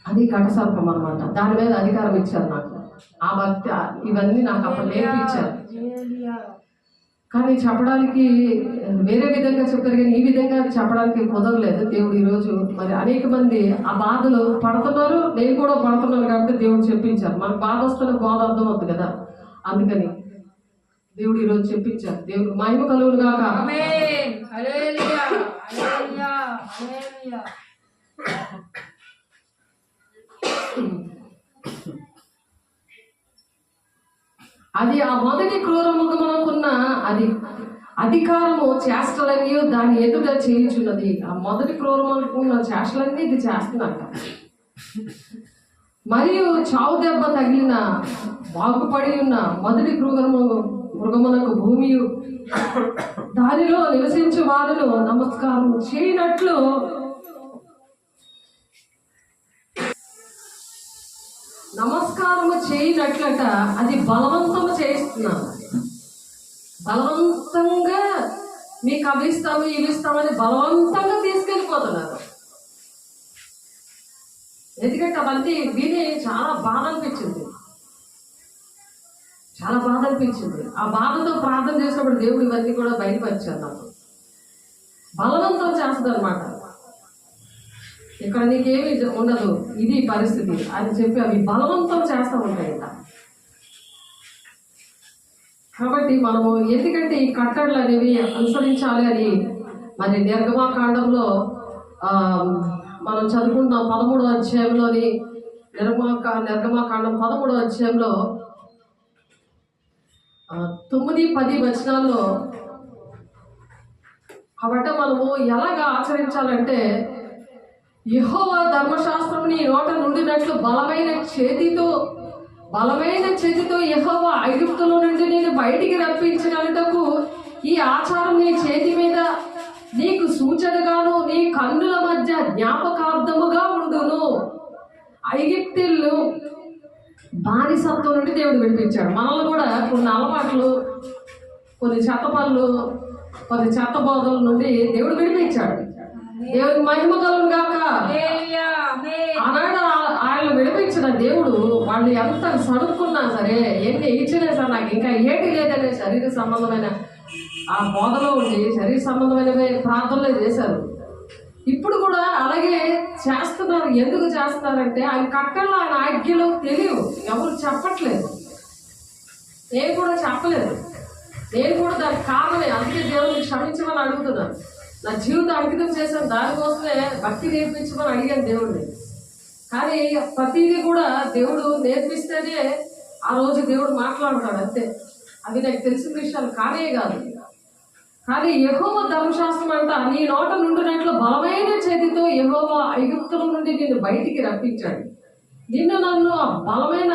అది ఘటసర్పం అన్నమాట. దాని మీద అధికారం ఇచ్చారు నాకు. ఆ భక్తి ఇవన్నీ నాకు అప్పుడు నేర్పించారు. కానీ చెప్పడానికి వేరే విధంగా చెప్పారు, కానీ ఈ విధంగా చెప్పడానికి కుదరలేదు. దేవుడు ఈరోజు మరి అనేక మంది ఆ బాధలు పడుతున్నారు, నేను కూడా పడుతున్నాను కాబట్టి దేవుడు చెప్పించారు. మనకు బాధ వస్తున్న బాధ అర్థం అవుతుంది కదా, అందుకని దేవుడు ఈరోజు చెప్పించారు. దేవుడు మహిమ కలుగును గాక. అది ఆ మొదటి క్రూరముఖమునకున్న అది అధికారము చేష్టలన్నీ దాని ఎదుట చేయించున్నది. ఆ మొదటి క్రూరముఖమున్న చేష్టలన్నీ ఇది చేస్తుందంట. మరియు చావు దెబ్బ తగిలిన బాగుపడి ఉన్న మొదటి మృగమునకు భూమి దానిలో నివసించే వారిలో నమస్కారం చేయనట్లు చేయనట్లట అది బలవంతము చేయిస్తున్నాను. బలవంతంగా మీకు అవి ఇస్తామని బలవంతంగా తీసుకెళ్ళిపోతున్నారు. ఎందుకంటే అవన్నీ విని చాలా బాధ అనిపించింది. ఆ బాధతో ప్రార్థన చేసినప్పుడు దేవుడు ఇవన్నీ కూడా బయటపరిచారు నాకు. బలవంతం చేస్తుంది అనమాట. ఇక్కడ నీకేమి ఉండదు, ఇది పరిస్థితి అని చెప్పి అవి బలవంతం చేస్తూ ఉంటాయి. కాబట్టి మనము ఎందుకంటే ఈ కట్టడలు అనేవి అనుసరించాలి అని మరి నిర్గమాకాండంలో మనం చదువుకుంటున్నాం. 13వ అధ్యాయంలోని నిర్గమాకాండం 13వ అధ్యాయంలో 9, 10 వచనాల్లో కాబట్టి మనము ఎలాగా ఆచరించాలంటే యెహోవా ధర్మశాస్త్రం నీ నోట నుండినట్లు బలమైన చేతితో యెహోవా ఐగుప్తులో నుండి నేను బయటికి రప్పించినందుకు ఈ ఆచారం నీ చేతి మీద నీకు సూచనగాను నీ కన్నుల మధ్య జ్ఞాపకార్థముగా ఉండును. ఐగుప్తీయులు బానిసత్వం నుండి దేవుడు విడిపించాడు. మనల్ని కూడా కొన్ని అలవాట్లు, కొన్ని చెత్త పనులు, కొన్ని చెత్త బోధల నుండి దేవుడు విడిపించాడు. దేవుడికి మహిమ కలుగును గాక. ఆనాడు ఆయన విడిపించిన దేవుడు వాళ్ళు ఎంత సడుక్కున్నా సరే, ఎన్ని ఇచ్చినా సరే నాకు ఇంకా ఏటి లేదనే శరీర సంబంధమైన ఆ బోధలో ఉండి శరీర సంబంధమైనవే ప్రార్థనలే చేశారు. ఇప్పుడు కూడా అలాగే చేస్తున్నారు. ఎందుకు చేస్తున్నారంటే ఆయన కట్టల్లో ఆయన ఆజ్ఞలు తెలియవు, ఎవరు చెప్పట్లేదు, నేను కూడా చెప్పలేదు. నేను కూడా దానికి కారణమే, అందుకే దేవుడిని క్షమించమని అడుగుతున్నాను. నా జీవితం అంకితం చేశాను, దానికోసమే భక్తి నేర్పించమని అడిగాను దేవుడిని. కానీ ప్రతిదీ కూడా దేవుడు నేర్పిస్తేనే ఆ రోజు దేవుడు మాట్లాడతాడు అంతే. అవి నాకు తెలిసిన విషయాలు కానే కాదు. కానీ యెహోవా ధర్మశాస్త్రం అంట, నీ నోట నుండినట్లు బలమైన చేతితో యెహోవా ఐగుప్తుల నుండి నిన్ను బయటికి రప్పించాడు. నిన్ను నన్ను ఆ బలమైన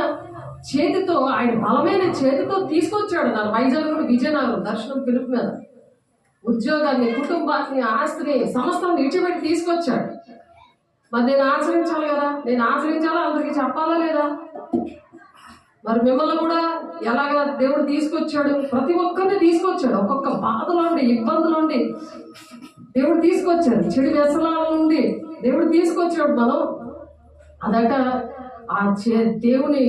చేతితో, ఆయన బలమైన చేతితో తీసుకొచ్చాడు. నా వైజాగ్ నుండి విజయనగరం దర్శనం పిలుపు మీద ఉద్యోగాన్ని, కుటుంబాన్ని, ఆస్తిని, సమస్తాన్ని విడిచిపెట్టి తీసుకొచ్చాడు. మరి నేను ఆచరించాలి కదా, నేను ఆచరించాలా, అందరికీ చెప్పాలా లేదా? మరి మిమ్మల్ని కూడా ఎలాగా దేవుడు తీసుకొచ్చాడు, ప్రతి ఒక్కరిని తీసుకొచ్చాడు. ఒక్కొక్క బాధలోండి, ఇబ్బందులోండి దేవుడు తీసుకొచ్చాడు. చెడు వ్యసనాల నుండి దేవుడు తీసుకొచ్చాడు. మనం అదట ఆ దేవుని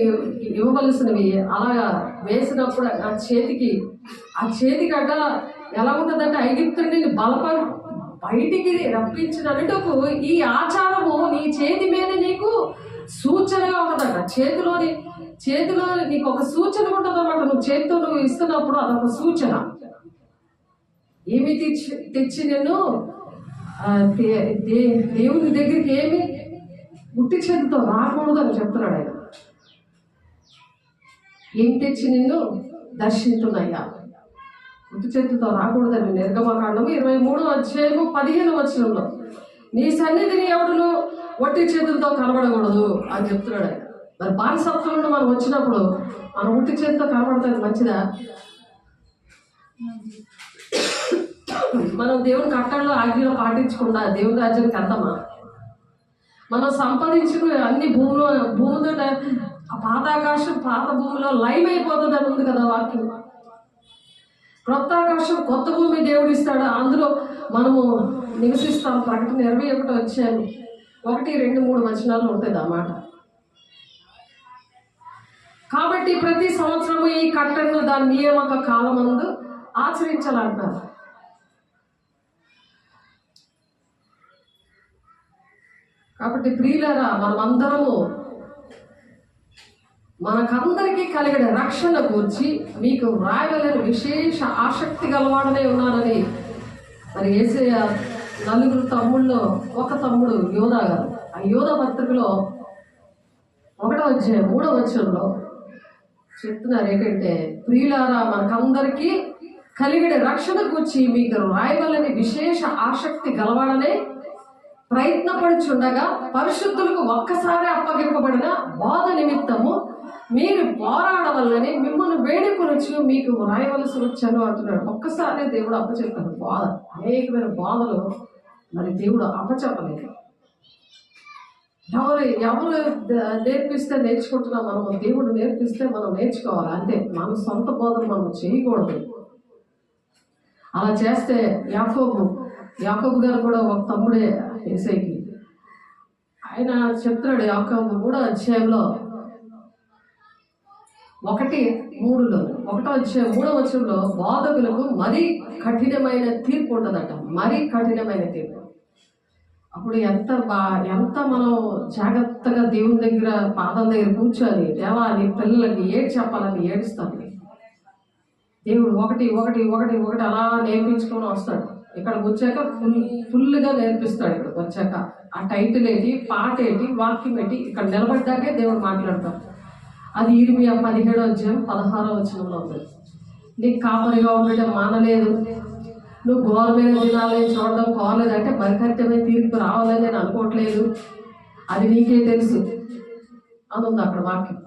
ఇవ్వవలసినవి అలాగా వేసినప్పుడు ఆ చేతికి అడ్డ ఎలా ఉంటుందంటే ఐగుప్తుని బలపడి బయటికి రప్పించినట్టుకు ఈ ఆచారము నీ చేతి మీద నీకు సూచనగా ఉంటుందట. చేతిలో నీకు ఒక సూచన ఉంటుంది అన్నమాట. నువ్వు చేతితో నువ్వు ఇస్తున్నప్పుడు అదొక సూచన. ఏమి తెచ్చి నేను దేవుని దగ్గరికి ఏమి ఉట్టి చేతితో రాకూడదు అని చెప్తున్నాడు ఆయన. ఏం తెచ్చి నిన్ను దర్శించున్నాయా, ఉట్టి చేతితో రాకూడదని. నిర్గమకాండము 23:15 నీ సన్నిధిని ఎవడును ఒట్టి చేతులతో కనబడకూడదు అని చెప్తున్నాడు ఆయన. మరి బానిసత్వం నుండి మనం వచ్చినప్పుడు మనం ఉట్టి చేతితో కనబడతానికి మంచిదా? మనం దేవుని కట్టడలో ఆజ్ఞలు పాటించకుండా దేవుని రాజ్యానికి వెళ్తామా? మనం సంపాదించిన అన్ని భూమితో పాత ఆకాశం పాత భూమిలో లైవ్ అయిపోతుంది అని ఉంది కదా వాక్యం. క్రొత్త ఆకాశం కొత్త భూమి దేవుడు ఇస్తాడు, అందులో మనము నివసిస్తాం. ప్రకటన 21:1, 2, 3 వచనాలు ఉంటుంది అన్నమాట. కాబట్టి ప్రతి సంవత్సరము ఈ కట్టడను దాని నియామక కాలమందు ఆచరించాలంటారు. కాబట్టి ప్రియులారా, మనమందరము మనకందరికీ కలిగిన రక్షణ గురించి మీకు వ్రాయగలని విశేష ఆసక్తి గలవాడనే ఉన్నానని మరి యేసయ్య 4 తమ్ముళ్ళలో ఒక తమ్ముడు యోధా గారు ఆ యోధా పత్రికలో 1:3 చెప్తున్నారు ఏంటంటే, ప్రియులారా మనకందరికీ కలిగిన రక్షణ గురించి మీకు వ్రాయగలని విశేష ఆసక్తి గలవాడనే ప్రయత్నపడుచుండగా పరిశుద్ధులకు ఒక్కసారి అప్పగింపబడిన బోధ నిమిత్తము మీరు పోరాడవల్లని మిమ్మల్ని వేడుకొనొచ్చు మీకు వ్రాయవలసి వచ్చాను అంటున్నాడు. ఒక్కసారి దేవుడు అప్పచెప్పాడు బోధ. అనేకమైన బోధలు మరి దేవుడు అప్పచెప్పలేదు. ఎవరు నేర్పిస్తే నేర్చుకుంటున్నాం మనం, దేవుడు నేర్పిస్తే మనం నేర్చుకోవాలి అంతే. మన సొంత బోధన మనం చేయకూడదు. అలా చేస్తే యాకోబు గారు కూడా ఒక తమ్ముడే యేసయ్యకి. ఆయన చెప్తున్నాడు యాకోబు 3:3 1:3 బోధకులకు మరీ కఠినమైన తీర్పు ఉంటుందట. మరీ కఠినమైన తీర్పు. అప్పుడు ఎంత మనం జాగ్రత్తగా దేవుని దగ్గర పాదాల దగ్గర కూర్చొని, దేవా నీ పిల్లలకి ఏడు చెప్పాలని ఏడుస్తాను. దేవుడు ఒకటి అలా నేర్పించుకొని వస్తాడు. ఇక్కడికి వచ్చాక ఫుల్గా నేర్పిస్తాడు. ఇక్కడికి వచ్చాక ఆ టైటిల్ ఏంటి, పాట ఏంటి, వాక్యం ఏంటి, ఇక్కడ నిలబడ్డాకే దేవుడు మాట్లాడతాడు. అది ఇర్మియా 17:16 ఉంది. నీకు కాపరిగా ఉండటం మానలేదు, నువ్వు ఘోరమైన దినాలని చూడడం కోరలేదు అంటే బరికత్యమైన తీర్పు రావాలని నేను అనుకోవట్లేదు, అది నీకే తెలుసు అని ఉంది అక్కడ వాక్యం.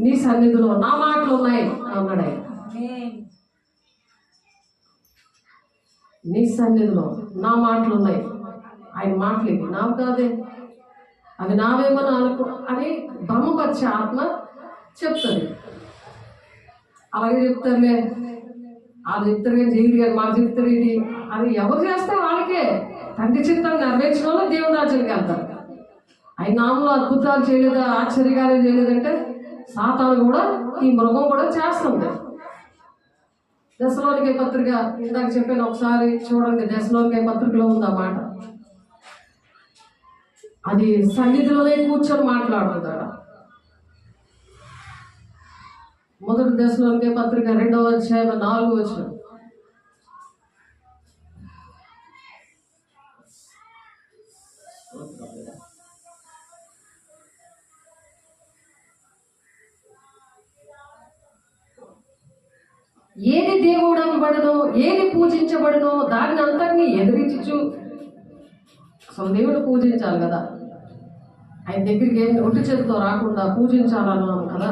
నీ సన్నిధిలో నా మాటలు ఉన్నాయి అన్నాడు ఆయన. నీ సన్నిధిలో నా మాటలు ఉన్నాయి. ఆయన మాటలు ఇవి నావు కాదే, అవి నావేమో అని భ్రమపరిచే ఆత్మ చెప్తుంది. అలాగే చెప్తారులే, వాళ్ళు చెప్తారు కానీ జైలు గారు మాకు చెప్తారు ఇది అది ఎవరు చేస్తే వాళ్ళకే. తండ్రి చిత్తాన్ని నెరవేర్చిన వాళ్ళు దేవుని రాజ్యానికి వెళ్తారు. ఆయన నామంలో అద్భుతాలు చేయలేదు, ఆశ్చర్యకార్యాలు చేయలేదంటే సాతాను కూడా, ఈ మృగం కూడా చేస్తుంది. దశలోనికే పత్రిక ఇందాక చెప్పాను, ఒకసారి చూడండి. దశలోనికే పత్రికలో ఉంది ఆ మాట. అది సన్నిధిలోనే కూర్చొని మాట్లాడుతుందట. మొదటి దశలోనికే పత్రిక 2వ అధ్యాయం 4వ వచనం. ఏది దేవుడు అనబడనో, ఏది పూజించబడనో దాన్ని అంతటినీ ఎదిరించు. అసలు దేవుడు పూజించాలి కదా, ఆయన దగ్గరికి ఏం ఒట్టి చేతితో రాకుండా పూజించాలన్నాను కదా.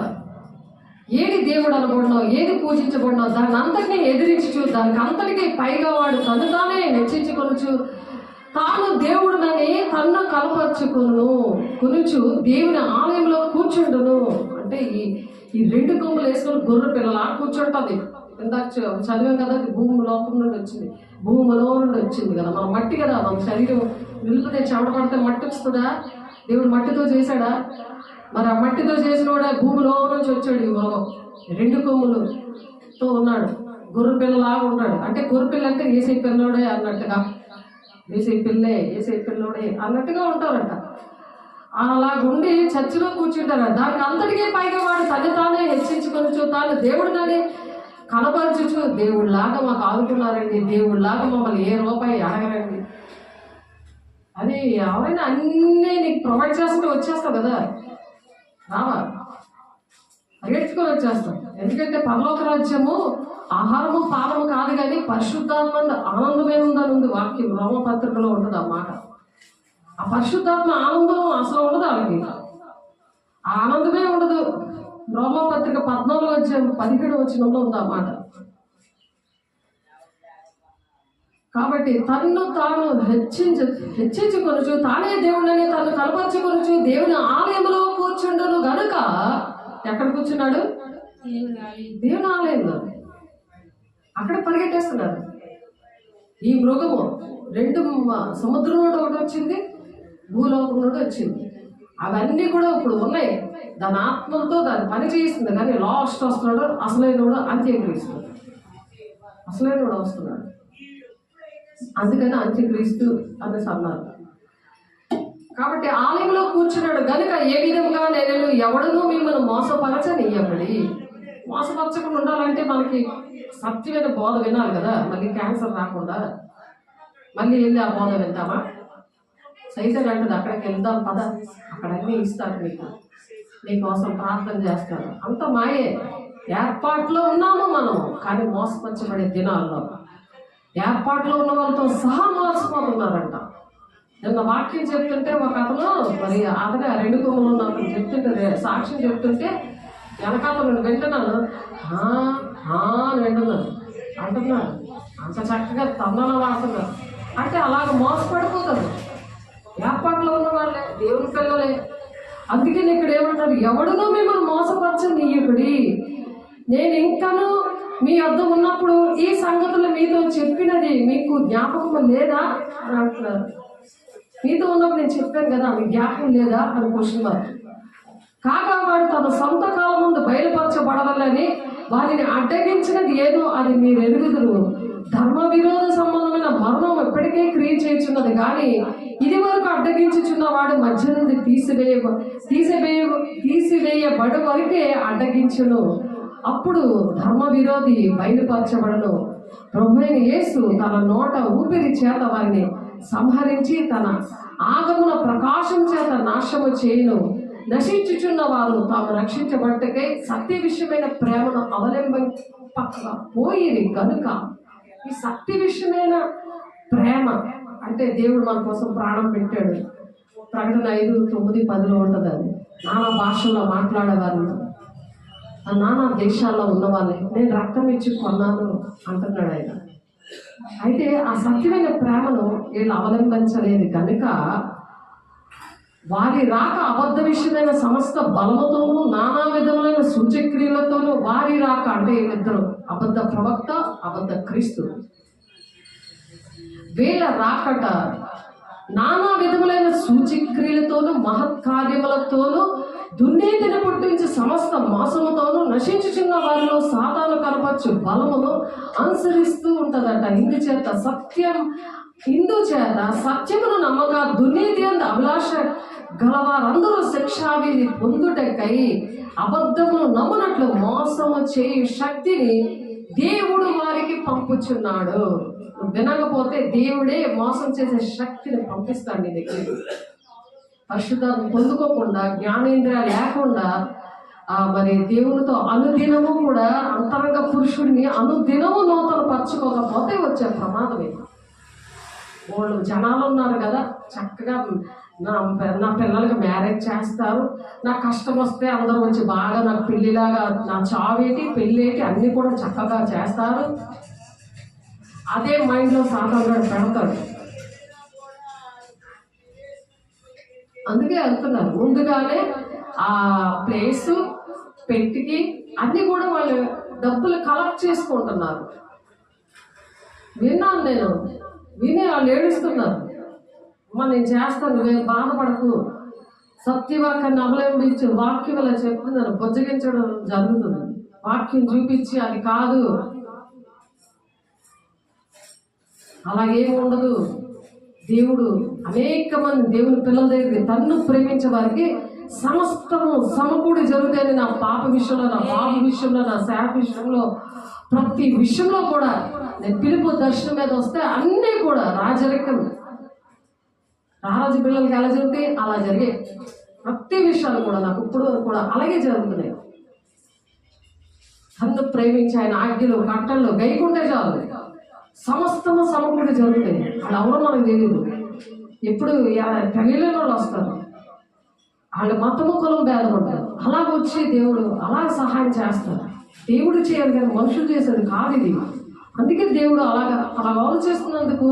ఏది దేవుడు అనబడినో, ఏది పూజించబడినో దాన్ని అంతటినీ ఎదిరించు. దానికి అంతటికీ పైగా వాడు తను తానే హెచ్చించుకొనుచు, తాను దేవుడునని తన్ను కొనుచు దేవుని ఆలయంలో కూర్చుండును. అంటే ఈ 2 కొమ్ములు వేసుకొని గొర్రె పిల్లలా కూర్చుంటుంది. ఇందాక చదివాం కదా, భూమి లోపల నుండి వచ్చింది, భూమిలో నుండి వచ్చింది కదా. మన మట్టి కదా, మన శరీరం నిలుపుతే చెమట పడితే మట్టి వస్తుందా? దేవుడు మట్టితో చేశాడా? మరి ఆ మట్టితో చేసిన వాడే భూమిలో నుంచి వచ్చాడు. ఈ లోకం 2 కొమ్ములతో ఉన్నాడు, గొర్రె పిల్లలాగా ఉన్నాడు. అంటే గొర్రె పిల్ల అంటే ఏసై పిల్లోడే అన్నట్టుగా, ఏసై పిల్లోడే అన్నట్టుగా ఉంటారంట. అలాగుండి చర్చిలో కూర్చుంటారు. దానికి అంతటికే పైగా వాడు తను తానే హెచ్చించుకొనుచు, తాను దేవుడినని కనపరచుచు, దేవుడిలాగా మాకు ఆదుకున్నారండి, దేవుడిలాగా మమ్మల్ని ఏ రూపాయి అడగరండి. అది ఎవరైనా అన్నీ నీకు ప్రొవైడ్ చేస్తుంటే వచ్చేస్తావు కదా, రావా? పరిగెత్తుకొని వచ్చేస్తాం. ఎందుకంటే పరలోక రాజ్యము ఆహారము పానము కాదు కానీ పరిశుద్ధాత్మ ఆనందమే ఉందని ఉంది వాక్యం. రోమపత్రికలో ఉంటుంది ఆ మాట. ఆ పరిశుద్ధాత్మ ఆనందం అసలు ఉండదు వాళ్ళకి, ఆ ఆనందమే ఉండదు. రోమపత్రిక 14వ అధ్యాయం 17వ వచనంలో ఉంది ఆ మాట. కాబట్టి తన్ను తాను హెచ్చించుకొనుచు, తానే దేవుడిని తను కనపరచుకొనుచు దేవుని ఆలయంలో కూర్చుండును గనుక. ఎక్కడ కూర్చున్నాడు? దేవుని ఆలయంలో. అక్కడ పరిగెట్టేస్తున్నారు. ఈ మృగము 2 సముద్రం నుండి ఒకటి వచ్చింది, భూలోకం నుండి వచ్చింది. అవన్నీ కూడా ఇప్పుడు ఉన్నాయి. దాని ఆత్మలతో దాన్ని పని చేయిస్తుంది. కానీ లాస్ట్ వస్తున్నాడు అసలైన కూడా అంత్యక్రీస్తు. అసలైన కూడా వస్తున్నాడు, అందుకని అంత్యక్రీస్తు అనేసి అన్నారు. కాబట్టి ఆలయంలో కూర్చున్నాడు కనుక ఏ విధంగా నేను ఎవడనూ మిమ్మల్ని మోసపరచనియ్యబడి. మోసపరచకుండా ఉండాలంటే మనకి సత్యమైన బోధ వినాలి కదా. మళ్ళీ క్యాన్సర్ రాకుండా మళ్ళీ వెళ్ళి ఆ బోధ వింటామా? సైతం అంటది అక్కడికి వెళ్దాం పద, అక్కడ అన్నీ ఇస్తారు మీకు, నీకోసం ప్రార్థన చేస్తారు. అంత మాయే. ఏర్పాట్లో ఉన్నాము మనం, కానీ మోసపరచబడే దినాల్లో ఏర్పాట్లో ఉన్న వాళ్ళతో సహా మోసపోతున్నారంట. నిన్న వాక్యం చెప్తుంటే ఒక అతను, మరి అతనే ఆ 2 కొమ్ములు ఉన్న అతను చెప్తుంటే సాక్ష్యం చెప్తుంటే వెనకాల నేను వింటున్నాను, వింటున్నాను అంటున్నాడు. అంత చక్కగా తమ్మన వాడుతున్నారు. అంటే అలాగ మోసపడిపోతారు. ఏర్పాట్లో ఉన్న వాళ్ళే, దేవుని పిల్లలే. అందుకని ఇక్కడ ఏమంటారు? ఎవడునో మిమ్మల్ని మోసపరచనీయకుడి. నేను ఇంకాను మీ వద్ద ఉన్నప్పుడు ఈ సంగతులు మీతో చెప్పినది మీకు జ్ఞాపకం లేదా అని అంటున్నారు. మీతో ఉన్నప్పుడు నేను చెప్పాను కదా, మీ జ్ఞాపకం లేదా అని క్వశ్చన్ మార్క్. కాగా వాడు తన సొంత కాలం ముందు బయలుపరచబడవాలని వారిని అడ్డగించినది ఏదో అది మీరు ఎరుగుదురు. ధర్మ విరోధ సంబంధమైన మరణం ఎప్పటికే క్రియ చేస్తున్నది, కానీ ఇది వరకు అడ్డగించుచున్న వాడు మధ్య నుండి తీసివేయబడు వరకే అడ్డగించును. అప్పుడు ధర్మ విరోధి బయలుపరచబడను. ప్రభువైన యేసు తన నోట ఊపిరి చేత వారిని సంహరించి తన ఆగమన ప్రకాశం చేత నాశము చేయును. నశించుచున్న వారు తాము రక్షించబట్టకై సత్య విషయమైన ప్రేమను అవలంబింపక పోయిరి కనుక. ఈ సత్య విషయమైన ప్రేమ అంటే దేవుడు మన కోసం ప్రాణం పెట్టాడు. ప్రకటన 5:9-10 ఉంటుంది. అది నానా భాషల్లో మాట్లాడేవారు, నానా దేశాల్లో ఉన్నవాళ్ళే నేను రక్తం ఇచ్చి కొన్నాను అంటున్నాడు ఆయన. అయితే ఆ సత్యమైన ప్రేమను వీళ్ళు అవలంబించలేదు కనుక వారి రాక అబద్ధ విషయమైన సమస్త బలముతోనూ నానా విధములైన సూచక్రియలతోనూ వారి రాక అంటే వీళ్ళిద్దరు అబద్ధ ప్రవక్త, అబద్ధ క్రీస్తు. వీళ్ళ రాకట నానా విధములైన సూచక్రియలతోనూ మహత్కార్యములతోనూ దుర్నీతిని పుట్టించి సమస్త మోసముతోనూ నశించుచున్న వారిలో సాతాను కనపరచు బలమును అనుసరిస్తూ ఉంటదట. ఇందుచేత సత్యమును నమ్మక దుర్నీతి అందు అభిలాష గలవారందరూ శిక్షావిధి పొందుటకై అబద్ధమును నమ్మునట్లు మోసము చేయు శక్తిని దేవుడు వారికి పంపుచున్నాడు. వినకపోతే దేవుడే మోసం చేసే శక్తిని పంపిస్తాడు నీ దగ్గరికి. పరిశుద్ధాత్మ పొందుకోకుండా, జ్ఞానేంద్రియ లేకుండా మరి దేవునితో అనుదినము కూడా అంతరంగ పురుషుడిని అనుదినము నూతన పరచుకోకపోతే వచ్చే ప్రమాదమే. వాళ్ళు జనాలు ఉన్నారు కదా, చక్కగా నా పిల్లలకి మ్యారేజ్ చేస్తారు, నాకు కష్టం వస్తే అందరూ వచ్చి బాగా నాకు పెళ్ళిలాగా నా చావేటి పెళ్ళేటి అన్నీ కూడా చక్కగా చేస్తారు. అదే మైండ్లో సాతాను పెడతాడు. అందుకే వెళ్తున్నారు ముందుగానే ఆ ప్లేసు పెట్టికి అన్నీ కూడా వాళ్ళు డబ్బులు కలెక్ట్ చేసుకుంటున్నారు. విన్నాను నేను, విని వాళ్ళు ఏడుస్తున్నారు. అమ్మ నేను చేస్తాను, నువ్వేం బాధపడకు, సత్యవాక్యాన్ని అవలంబించి వాక్యం ఇలా చెప్తున్నాను బుజ్జగించడం జరుగుతుంది. వాక్యం చూపించి అది కాదు, అలాగేమి ఉండదు. దేవుడు అనేక మంది దేవుని పిల్లల దగ్గరికి తన్ను ప్రేమించే వారికి సమస్తము సమకూడి జరుగుతాయని నా పాప విషయంలో, నా బాబు విషయంలో, నా శాఖ విషయంలో, ప్రతి విషయంలో కూడా నేను పిలుపు దర్శనం మీద వస్తే అన్నీ కూడా రాజరికం రారాజు పిల్లలకి ఎలా జరుగుతాయి అలా జరిగే ప్రతి విషయాలు కూడా నాకు ఇప్పుడు కూడా అలాగే జరుగుతున్నాయి. తన్ను ప్రేమించి ఆయన ఆజ్ఞలు కట్టల్లో గైకుంటే చాలు సమస్తము సమకూడి జరుగుతాయి. వాళ్ళు ఎవరో మనకు తెలియదు. ఎప్పుడు తెలియలేని వాళ్ళు వస్తారు, వాళ్ళు మతము కులం భేదం ఉంటారు. అలా వచ్చి దేవుడు అలా సహాయం చేస్తారు. దేవుడు చేయాలి కానీ మనుషులు చేసేది కాదు ఇది. అందుకే దేవుడు అలా ఆలోచిస్తున్నందుకు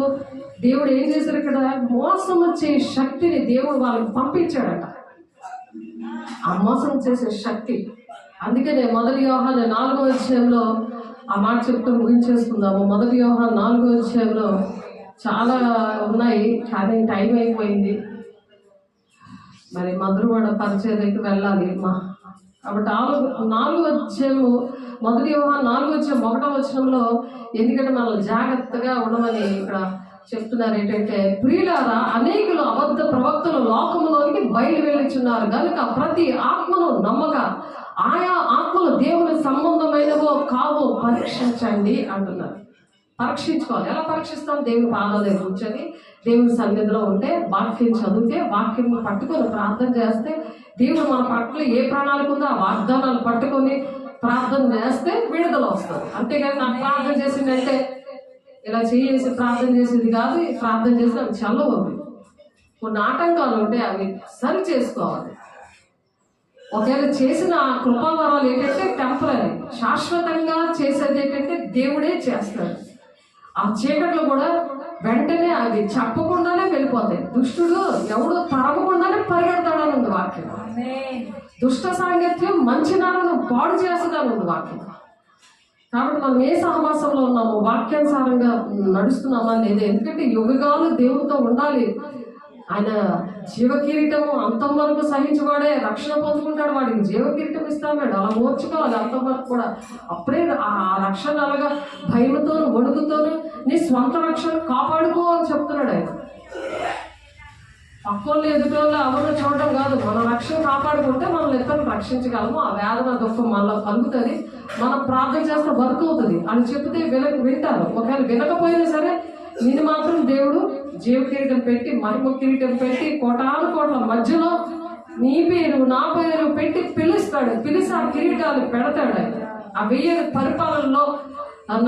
దేవుడు ఏం చేశారు, ఇక్కడ మోసం వచ్చే శక్తిని దేవుడు వాళ్ళకి పంపించాడట. ఆ మోసం చేసే శక్తి. అందుకే నేను 1 యోహాను 4వ అధ్యాయంలో ఆ మాట చెప్తూ ముగించేసుకుందాము. 1 యోహాను 4వ అధ్యాయంలో చాలా ఉన్నాయి కానీ టైం అయిపోయింది. మరి మధురవాడ పరిచయకి వెళ్ళాలి కాబట్టి 4వ అధ్యాయము 1 యోహాను 4వ అధ్యాయం 1వ వచనంలో, ఎందుకంటే మనం జాగ్రత్తగా ఉండమని ఇక్కడ చెప్తున్నారు. ఏంటంటే, ప్రియులారా అనేకులు అబద్ధ ప్రవక్తలు లోకములోనికి బయలు వెళ్ళుచున్నారు కనుక ప్రతి ఆత్మను నమ్మక ఆయా ఆత్మలు దేవుని సంబంధమైనవో కావో పరీక్షించండి అంటున్నారు. పరీక్షించుకోవాలి. ఎలా పరీక్షిస్తాం? దేవుని పాదాల దగ్గర కూర్చొని దేవుని సన్నిధిలో ఉంటే, వాక్యం చదివితే, వాక్యం పట్టుకొని ప్రార్థన చేస్తే, దేవుడు మన పట్ల ఏ ప్రణాళిక ఉందో ఆ వాగ్దానాలు పట్టుకొని ప్రార్థన చేస్తే విడుదల వస్తుంది. అంతేగాని నాకు ప్రార్థన చేసిందంటే ఇలా చేసి ప్రార్థన చేసేది కాదు. ప్రార్థన చేసి అవి చల్లవవి. కొన్ని ఆటంకాలు ఉంటే అవి సరి చేసుకోవాలి. ఒకవేళ చేసిన ఆ కృపావరాలు ఏంటంటే టెంపరీ, శాశ్వతంగా చేసేది ఏంటంటే దేవుడే చేస్తాడు. ఆ చీకట్లు కూడా వెంటనే అవి చెప్పకుండానే వెళ్ళిపోతాయి. దుష్టుడు ఎవడు తరగకుండానే పరిగెడతాడని ఉంది వాక్యం. దుష్ట సాంగత్యం మంచి నాలను పాడు చేస్తుందని ఉంది వాక్యం. కాబట్టి మనం ఏ సహవాసంలో ఉన్నాము, వాక్యానుసారంగా నడుస్తున్నామా లేదా? ఎందుకంటే యుగాలు దేవునితో ఉండాలి. ఆయన జీవకిరీటము అంతం వరకు సహించువాడే రక్షణ పొందుకుంటాడు. వాడికి జీవకిరీటం ఇస్తాడు. అలా ఓర్చుకోవాలి అంతం వరకు కూడా. అప్పుడే ఆ రక్షణ అలాగా భయముతోను వణుకుతోను నీ స్వంత రక్షణ కాపాడుకో అని చెప్తున్నాడు ఆయన. పక్కోళ్ళు ఎదుటోళ్ళు ఎవరు చూడడం కాదు, మన రక్షణ కాపాడుకుంటే మనం ఇతరులను రక్షించగలము. ఆ వేదన దుఃఖం మనలో కలుగుతుంది. మనం ప్రార్థన చేస్తే వర్క్ అవుతుంది అని చెప్తే వింటారు. ఒకవేళ వినకపోయినా సరే నేను మాత్రం దేవుడు జీవ కిరీటం పెట్టి, మహిమ కిరీటం పెట్టి, కోటాను కోట్ల మధ్యలో నీ పేరు నా పేరు పెట్టి పిలుస్తాడు. పిలిచి ఆ కిరీటాలు పెడతాడు ఆయన. ఆ 1000 పరిపాలనలో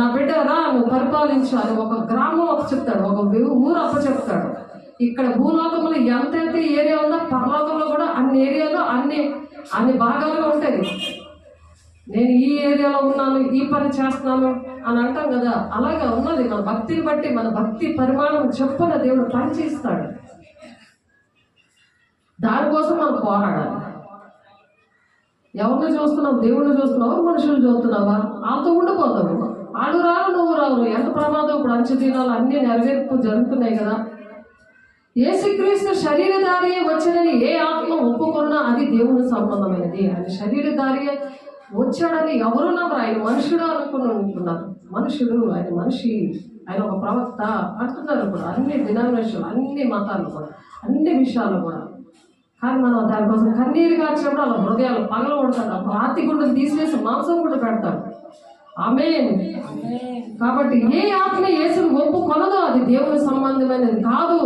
నా బిడ్డ రా నువ్వు పరిపాలించాలి. ఒక గ్రామం అప్ప చెప్తాడు, ఒక ఊరు అప్ప చెప్తాడు. ఇక్కడ భూలోకంలో ఎంతైతే ఏరియా ఉందో పరలోకంలో కూడా అన్ని ఏరియాలో అన్ని భాగాలుగా ఉంటుంది. నేను ఈ ఏరియాలో ఉన్నాను, ఈ పని చేస్తున్నాను అని అంటాం కదా, అలాగా ఉన్నది. మన భక్తిని బట్టి, మన భక్తి పరిమాణం చెప్పున దేవుడు పని చేస్తాడు. దానికోసం మనం పోరాడాలి. ఎవరిని చూస్తున్నావు? దేవుడిని చూస్తున్నావా? మనుషులు చూస్తున్నావా? వాళ్ళతో ఉండిపోతావు. వాళ్ళు రావు, నువ్వు రావు. ఎంత ప్రమాదం. ఇప్పుడు అంచె దినాలు అన్ని నెరవేర్పు జరుగుతున్నాయి కదా. యేసుక్రీస్తు శరీరధారి వచ్చాడని ఏ ఆత్మ ఒప్పుకున్నా అది దేవుని సంబంధమైనది. ఆయన శరీరధారి వచ్చాడని ఎవరు నమ్మరు. ఆయన మనుషుడు అనుకున్నారు. మనుషుడు, ఆయన మనిషి, ఆయన ఒక ప్రవక్త అంటున్నారు కూడా అన్ని డినామినేషన్, అన్ని మతాలు కూడా, అన్ని విషయాలు కూడా. కానీ మనం దానికోసం కన్నీరు కాచినప్పుడు అలా హృదయాలు పగలగొడతాడు. రాతి గుండెలు తీసివేసి మాంసం కూడా పెడతాడు. ఆమేన్. కాబట్టి ఏ ఆత్మ యేసును ఒప్పుకొనదో అది దేవుని సంబంధమైనది కాదు.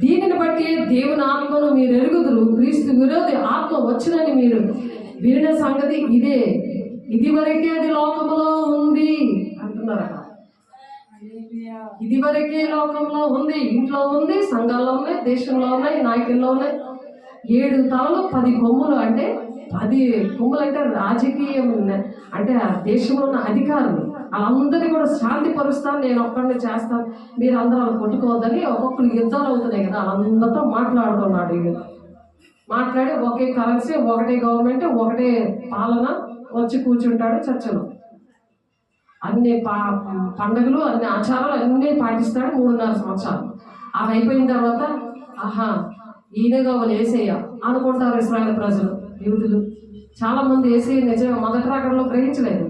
దీనిని బట్టి దేవుని ఆత్మను మీరు ఎరుగుదురు. క్రీస్తు విరోధి ఆత్మ వచ్చినని మీరు వినిన సంగతి ఇదే. ఇది వరకే అది లోకంలో ఉంది అంటున్నారు. ఇది వరకే లోకంలో ఉంది, ఇంట్లో ఉంది, సంఘాల్లో ఉన్నాయి, దేశంలో ఉన్నాయి, నాయకుల్లో ఉన్నాయి. 7 తలలు 10 కొమ్ములు. అంటే 10 కొమ్ములు అంటే రాజకీయం, అంటే ఆ దేశంలో ఉన్న అధికారులు వాళ్ళందరినీ కూడా శాంతి పరుస్తాను, నేను ఒక్కడిని చేస్తాను, మీరు అందరూ అలా కొట్టుకోవద్దని. ఒక్కొక్కరు యుద్ధాలు అవుతున్నాయి కదా, వాళ్ళందరితో మాట్లాడుతున్నాడు. మాట్లాడి ఒకే కరెన్సీ, ఒకటే గవర్నమెంట్, ఒకటే పాలన వచ్చి కూర్చుంటాడు చర్చలో. అన్ని పండుగలు, అన్ని ఆచారాలు అన్నీ పాటిస్తాడు 3.5 సంవత్సరాలు. అవి అయిపోయిన తర్వాత ఆహా ఈయన కావాలి యేసయ్య అనుకుంటారు ఇశ్రాయేలు ప్రజలు, యూదులు. చాలా మంది యేసయ్య నిజంగా మొదటి రాకడలో గ్రహించలేదు.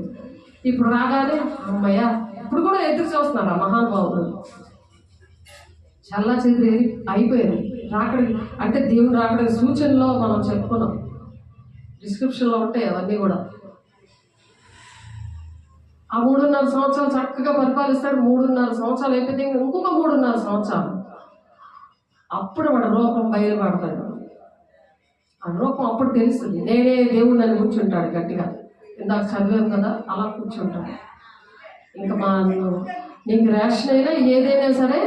ఇప్పుడు రాగానే అమ్మయ్య, ఇప్పుడు కూడా ఎదురు చూస్తున్నారు ఆ మహానుభావులు. చల్లా చెదిరి అయిపోయారు. రాకడి అంటే దేవుడు రాకడి సూచనలో మనం చెప్పుకున్నాం, డిస్క్రిప్షన్లో ఉంటాయి అవన్నీ కూడా. ఆ 3.5 సంవత్సరాలు చక్కగా పరిపాలిస్తాడు. 3.5 సంవత్సరాలు అయిపోతే ఇంకొక 3.5 సంవత్సరాలు. అప్పుడు వాడు రూపం బయలుపడతాడు. ఆ రూపం అప్పుడు తెలుస్తుంది. నేనే దేవుడు అని కూర్చుంటాడు గట్టిగా. ఇందాక చదివాను కదా, అలా కూర్చుంటాడు. ఇంకా నీకు రేషన్ అయినా ఏదైనా సరే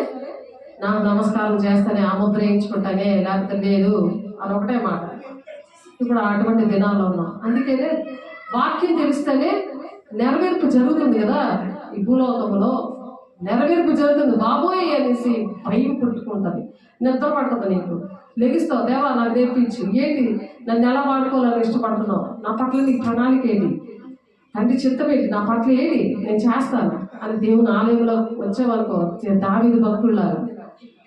నాకు నమస్కారం చేస్తానే, ఆ ముద్ర వేయించుకుంటానే, లేకపోతే లేదు అని ఒకటే మాట. ఇప్పుడు అటువంటి దినాల్లో ఉన్నాం. అందుకనే వాక్యం తెలిస్తేనే నెరవేర్పు జరుగుతుంది కదా. ఈ భూలోకంలో నెరవేర్పు జరుగుతుంది. బాబోయ్ అనేసి భయం పుట్టుకుంటుంది, నిద్ర పడుతుంది. నీకు లెగిస్తావు, దేవా నాకు నేర్పించు, ఏంటి నన్ను ఎలా వాడుకోవాలని ఇష్టపడుతున్నావు, నా పట్ల నీకు ప్రణాళిక ఏంటి, తండ్రి చిత్తం ఏంటి, నా పట్ల ఏంటి, నేను చేస్తాను అని దేవుని ఆలయంలో వచ్చేవనుకో దావీదు భక్తులాగా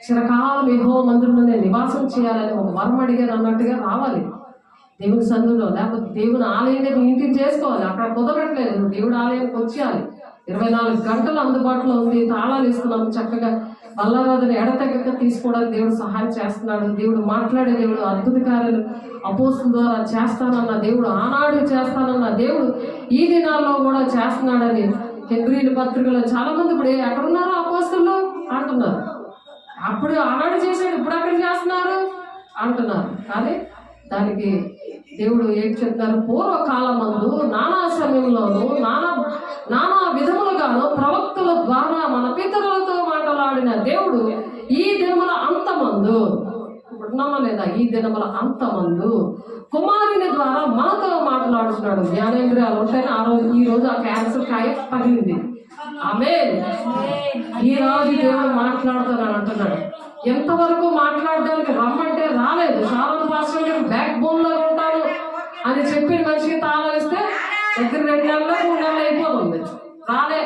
చిరకాలం యెహోవా మందిరంలో నేను నివాసం చేయాలని ఒక వరం అడిగారు అన్నట్టుగా రావాలి దేవుని సన్నిధిలో. లేకపోతే దేవుని ఆలయాన్ని నీ ఇంటిని చేసుకోవాలి. అక్కడ కుదరట్లేదు, దేవుడి ఆలయానికి వచ్చేయాలి. 24 గంటలు అందుబాటులో ఉంది, తాళాలు ఇస్తున్నాము. చక్కగా బల్లారాధన ఎడతెగక తీసుకోవడానికి దేవుడు సహాయం చేస్తున్నాడు. దేవుడు మాట్లాడే దేవుడు, అద్భుత కార్యాలు అపోస్తుల ద్వారా చేస్తానన్న దేవుడు, ఆనాడు చేస్తానన్న దేవుడు ఈ దినాల్లో కూడా చేస్తున్నాడని హెబ్రీయుల పత్రికలో చాలా మంది ఇప్పుడు ఎక్కడున్నారో అపోస్తులు అంటున్నారు. అప్పుడు ఆనాడు చేశాడు, ఇప్పుడు అక్కడ చేస్తున్నారు అంటున్నారు. కానీ దానికి దేవుడు ఏంటి చెప్తారు, పూర్వకాలమందు నానా సమయంలోనూ నానా విధములుగాను ప్రవక్తల ద్వారా మన పితరులతో మాట్లాడిన దేవుడు ఈ దినముల అంతమందు, ఇప్పుడు నమ్మలేదా, ఈ దినముల అంతమందు కుమారుని ద్వారా మనతో మాట్లాడుతున్నాడు. జ్ఞానేంద్రియాలు ఉంటాయని ఈ రోజు ఆ క్యాన్సర్ కాయ పగిలింది. ఆమేన్. ఈ రోజు దేవుడు మాట్లాడుతానని అంటున్నాడు. ఎంతవరకు మాట్లాడడానికి రమ్మంటే రాలేదు. సాధారణ పాస్టర్ గారు బ్యాక్ బోన్ లో ఉంటాను అని చెప్పిన మనిషికి తాళం ఇస్తే దగ్గర 2 నెలలు 3 నెలలు అయిపోతుంది, రాలే.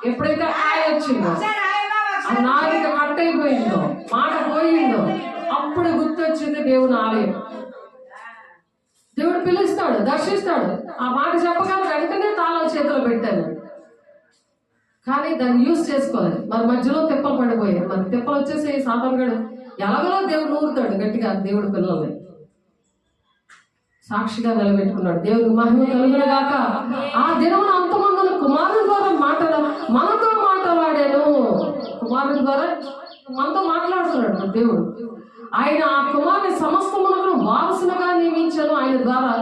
ఎప్పుడైతే కాయ వచ్చిందో, ఆ నాలుక కట్ అయిపోయిందో, మాట పోయిందో, అప్పుడు గుర్తొచ్చింది దేవుని ఆలయం. దేవుడు పిలుస్తాడు, దర్శిస్తాడు. ఆ మాట చెప్పగానే వెంటనే తాళం చేతిలో పెట్టాను. కానీ దాన్ని యూజ్ చేసుకోవాలి. మరి మధ్యలో తిప్పలు పడిపోయాయి. మరి తిప్పలు వచ్చేసి సాతానుగాడు ఎలాగో దేవుడు నూరుతాడు గట్టిగా దేవుడి పిల్లల్ని. సాక్షిగా నిలబెట్టుకున్నాడు. దేవుడికి మహిమ కలుగునుగాక. ఆ దినమున అంతమందున కుమారుని ద్వారా మనతో మాట్లాడాను. కుమారుని ద్వారా మనతో మాట్లాడుతున్నాడు దేవుడు. ఆయన ఆ కుమారుని సమస్తమునకు వారసులుగా నియమించను. ఆయన ద్వారా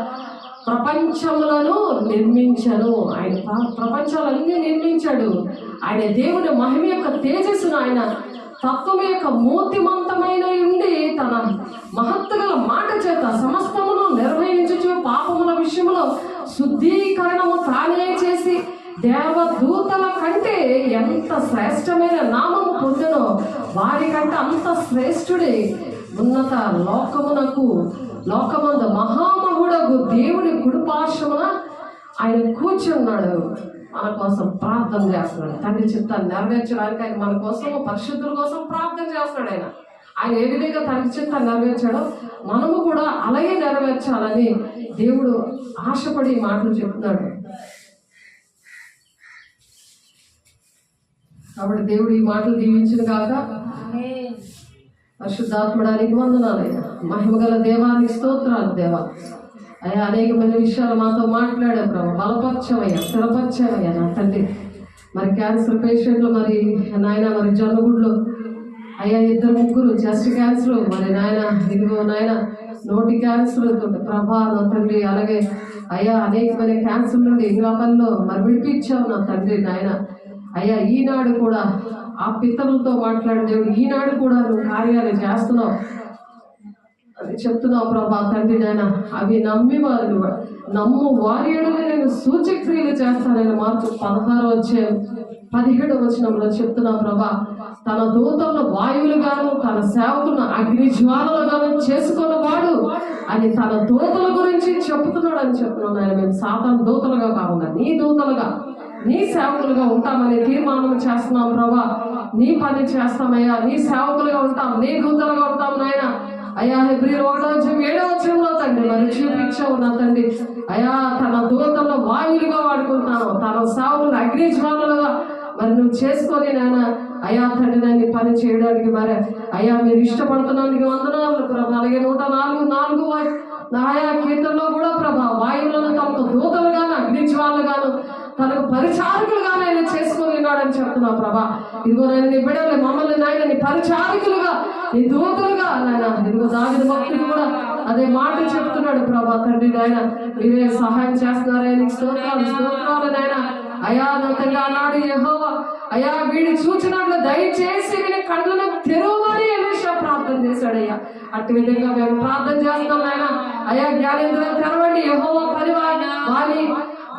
ప్రపంచములను నిర్మించను. ఆయన ప్రపంచాలన్నీ నిర్మించాడు. ఆయన దేవుని మహిమ యొక్క తేజస్సును, ఆయన తత్వం యొక్క మూర్తిమంతమైన ఉండి తన మహత్తుగల మాట చేత సమస్తమును నిర్వహించుచు పాపముల విషయంలో శుద్ధీకరణము తానే చేసి దేవదూతల కంటే ఎంత శ్రేష్టమైన నామము పొందెనో వారికంటే అంత శ్రేష్ఠుడే ఉన్నత లోకమందు మహామహుడగు దేవుని కుడిపార్శ్వమున ఆయన కూర్చున్నాడు. మన కోసం ప్రార్థన చేస్తున్నాడు. తండ్రి చిత్తాన్ని నెరవేర్చడానికి ఆయన మన కోసం, పరిశుద్ధుల కోసం ప్రార్థన చేస్తున్నాడు. ఆయన ఆయన ఏ విధంగా తండ్రి చిత్తాన్ని నెరవేర్చాడో మనము కూడా అలాగే నెరవేర్చాలని దేవుడు ఆశపడి మాటలు చెప్తున్నాడు. కాబట్టి దేవుడు ఈ మాటలు దీవించిన కాక పరిశుద్ధాత్మడానికి వందనాలయ్యా. మహిమగల దేవానికి స్తోత్రాలు దేవా. అయ్యా అనేకమైన విషయాలు మాతో మాట్లాడే ప్రభు, బలపరచమయ్యా, స్థిరపరచమయ్యా నా తండ్రి. మరి క్యాన్సర్ పేషెంట్లు మరి నాయన మరి జొన్నగుడ్లు అయ్యా 2-3 చెస్ట్ క్యాన్సర్, మరి నాయన ఇదిగో నాయన నోటి క్యాన్సర్ ప్రభా నా తండ్రి. అలాగే అయ్యా అనేకమైన క్యాన్సర్ నుండి ఇంగ్లాపల్లో మరి విడిపించావు నా తండ్రి నాయన. అయ్యా ఈనాడు కూడా ఆ పితరులతో మాట్లాడే దేవుడు, ఈనాడు కూడా నువ్వు కార్యాలు చేస్తున్నావు అది చెప్తున్నావు ప్రభా తండ్రి నాయన. అవి నమ్మి వారు నమ్ము వారి ఎడల నేను సూచక్రియలు చేస్తానని మార్పు 16-17 చెప్తున్నా ప్రభా. తన దూతలను వాయువులుగాను తన సేవకులను అగ్ని జ్వాలలుగాను చేసుకున్నవాడు అని తన దూతల గురించి చెప్తున్నాడు అని చెప్తున్నాను. ఆయన మేము సాతాను దూతలుగా కాకుండా నీ దూతలుగా నీ సేవకులుగా ఉంటామని తీర్మానం చేస్తున్నాం ప్రభా. నీ పని చేస్తామయ్యా, నీ సేవకులుగా ఉంటాం, నీ దూతలుగా ఉంటాం నాయన. అయ్యా హెబ్రీయులు 1:7 తండ్రి మరి చూపించావు నా తండ్రి. అయ్యా తన దూతలను వాయువులుగా వాడుకుంటున్నాను, తన సేవకులను అగ్ని జ్వాలలుగా మరి నువ్వు చేసుకొని నాయన అయ్యా తండ్రి దాన్ని పని చేయడానికి మరి అయ్యా మీరు ఇష్టపడుతున్నానికి వందనాలు ప్రభా. అలాగే 104 ఆయా కీర్తనలో కూడా ప్రభా వాయువులను తమకు దూతలుగాను అగ్ని జ్వాలలుగాను తనకు పరిచారకులుగాను ఆయన చేసుకొని ఉన్నాడని చెప్తున్నావు ప్రభా. ఇదిగో నేను నీ బిడ్డలు మమ్మల్ని నాయన నీ పరిచారకులుగా నీ దూతలుగా నాయన ఇదిగో దావీదు భక్తుడు కూడా అదే మాట చెప్తున్నాడు ప్రభా తండ్రి నాయన. మీరే సహాయం చేస్తున్నారని స్తోత్రాలు నాయన. అయా తండ్రి అన్నాడు యెహోవా, అయా వీడి సూచనలు దయచేసి వీడి కళ్ళను తెరవమని ఎలీషా ప్రార్థన చేశాడయ్యా. అట్టి విధంగా మేము ప్రార్థన చేస్తాం నాయన. అయా జ్ఞానేంద్రులను తెరవండి యెహోవా పని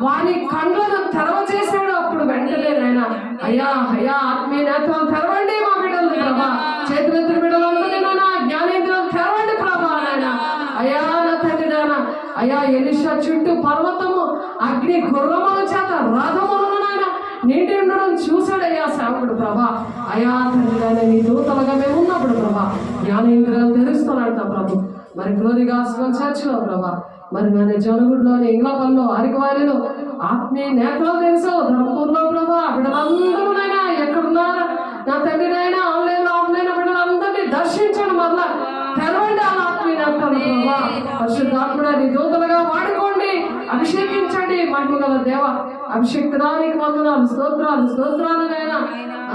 వాని కళ్ళను తెరవ చేశాడు. అప్పుడు వెంటనే నాయన అయ్యా అయ్యా ఆత్మీయ నేత్రాలు తెరవండి మా బిడ్డలు ప్రభా. చేతులెత్తిన బిడ్డలందరినీ నాయన జ్ఞానేంద్రులను తెరవండి ప్రభా నాయన. అయా నా తండ్రి నాయన అయా ఎలీషా చుట్టూ పర్వతము అగ్ని గుర్రముల చేత రథములను నాయన నీటి ఉండడం చూశాడయ్యా సేవకుడు ప్రభా. అయా తండ్రి నాయన నీ దూతలుగా మేము ఉన్నప్పుడు ప్రభా జ్ఞానేంద్రియాలు తెలుస్తున్నాడు ప్రభు. మరి గ్లోరీ గాస్పెల్ చర్చ్లో ప్రభా మరి నేను జొన్నగుడ్లోని ఇంగ్లాపల్లో అరికవారిలో ఆత్మీయ నేతలో తెలుసు ధర్మపూర్లో ప్రభా బిడ్డలందరూ నైనా ఎక్కడున్నారా నా తండ్రి నైనా ఆన్లైన్ ఆఫ్లైన్ బిడ్డలందరినీ దర్శించండి. మరలా తెరవండి ఆ ఆత్మీయ నేతలు ప్రభా. పరిశుద్ధాత్మడ నీ దూతలుగా వాడుకోండి, అభిషేకించండి. మహిమగల దేవ అభిషేక్తానికి వందనాలు స్తోత్రాలు నైనా.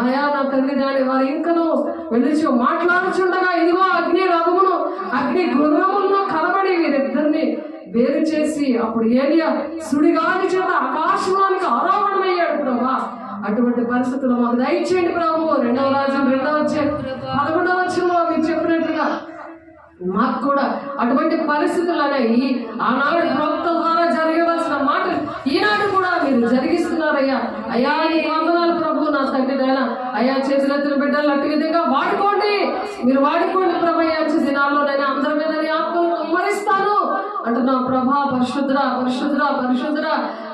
ఆయా నా తండ్రి దాని వారు ఇంకను వెళ్ళి మాట్లాడుచుండగా ఇదిగో అగ్ని రథమును అగ్ని గుర్రములను కనబడి వీరిద్దరిని వేరు చేసి అప్పుడు ఏలియా సుడిగాలి చేత ఆకాశంలోనికి ఆరోహణమయ్యాడు ప్రభా. అటువంటి పరిస్థితులు మాకు దయచేయండి ప్రభు. 2వ రాజ్యం 11వ మీరు చెప్పినట్లుగా మాకు కూడా అటువంటి పరిస్థితులు అనేవి ఆనాడు ప్రవక్త ద్వారా జరగవలసిన మాట ఈనాడు కూడా మీరు జరిగిస్తున్నారయ్యా. అయ్యా నీకు వందనాలు ప్రభు నా తండ్రి నాయన. అయ్యా చేతులెత్తిన బిడ్డలు అట్టి విధంగా వాడుకోండి, మీరు వాడుకోండి ప్రభు. అయ్యా దినాల్లోనైనా అందరి మీద నీ ఆత్మను కుమ్మరిస్తాను అంటున్నా ప్రభా. పరిశుద్ధుడా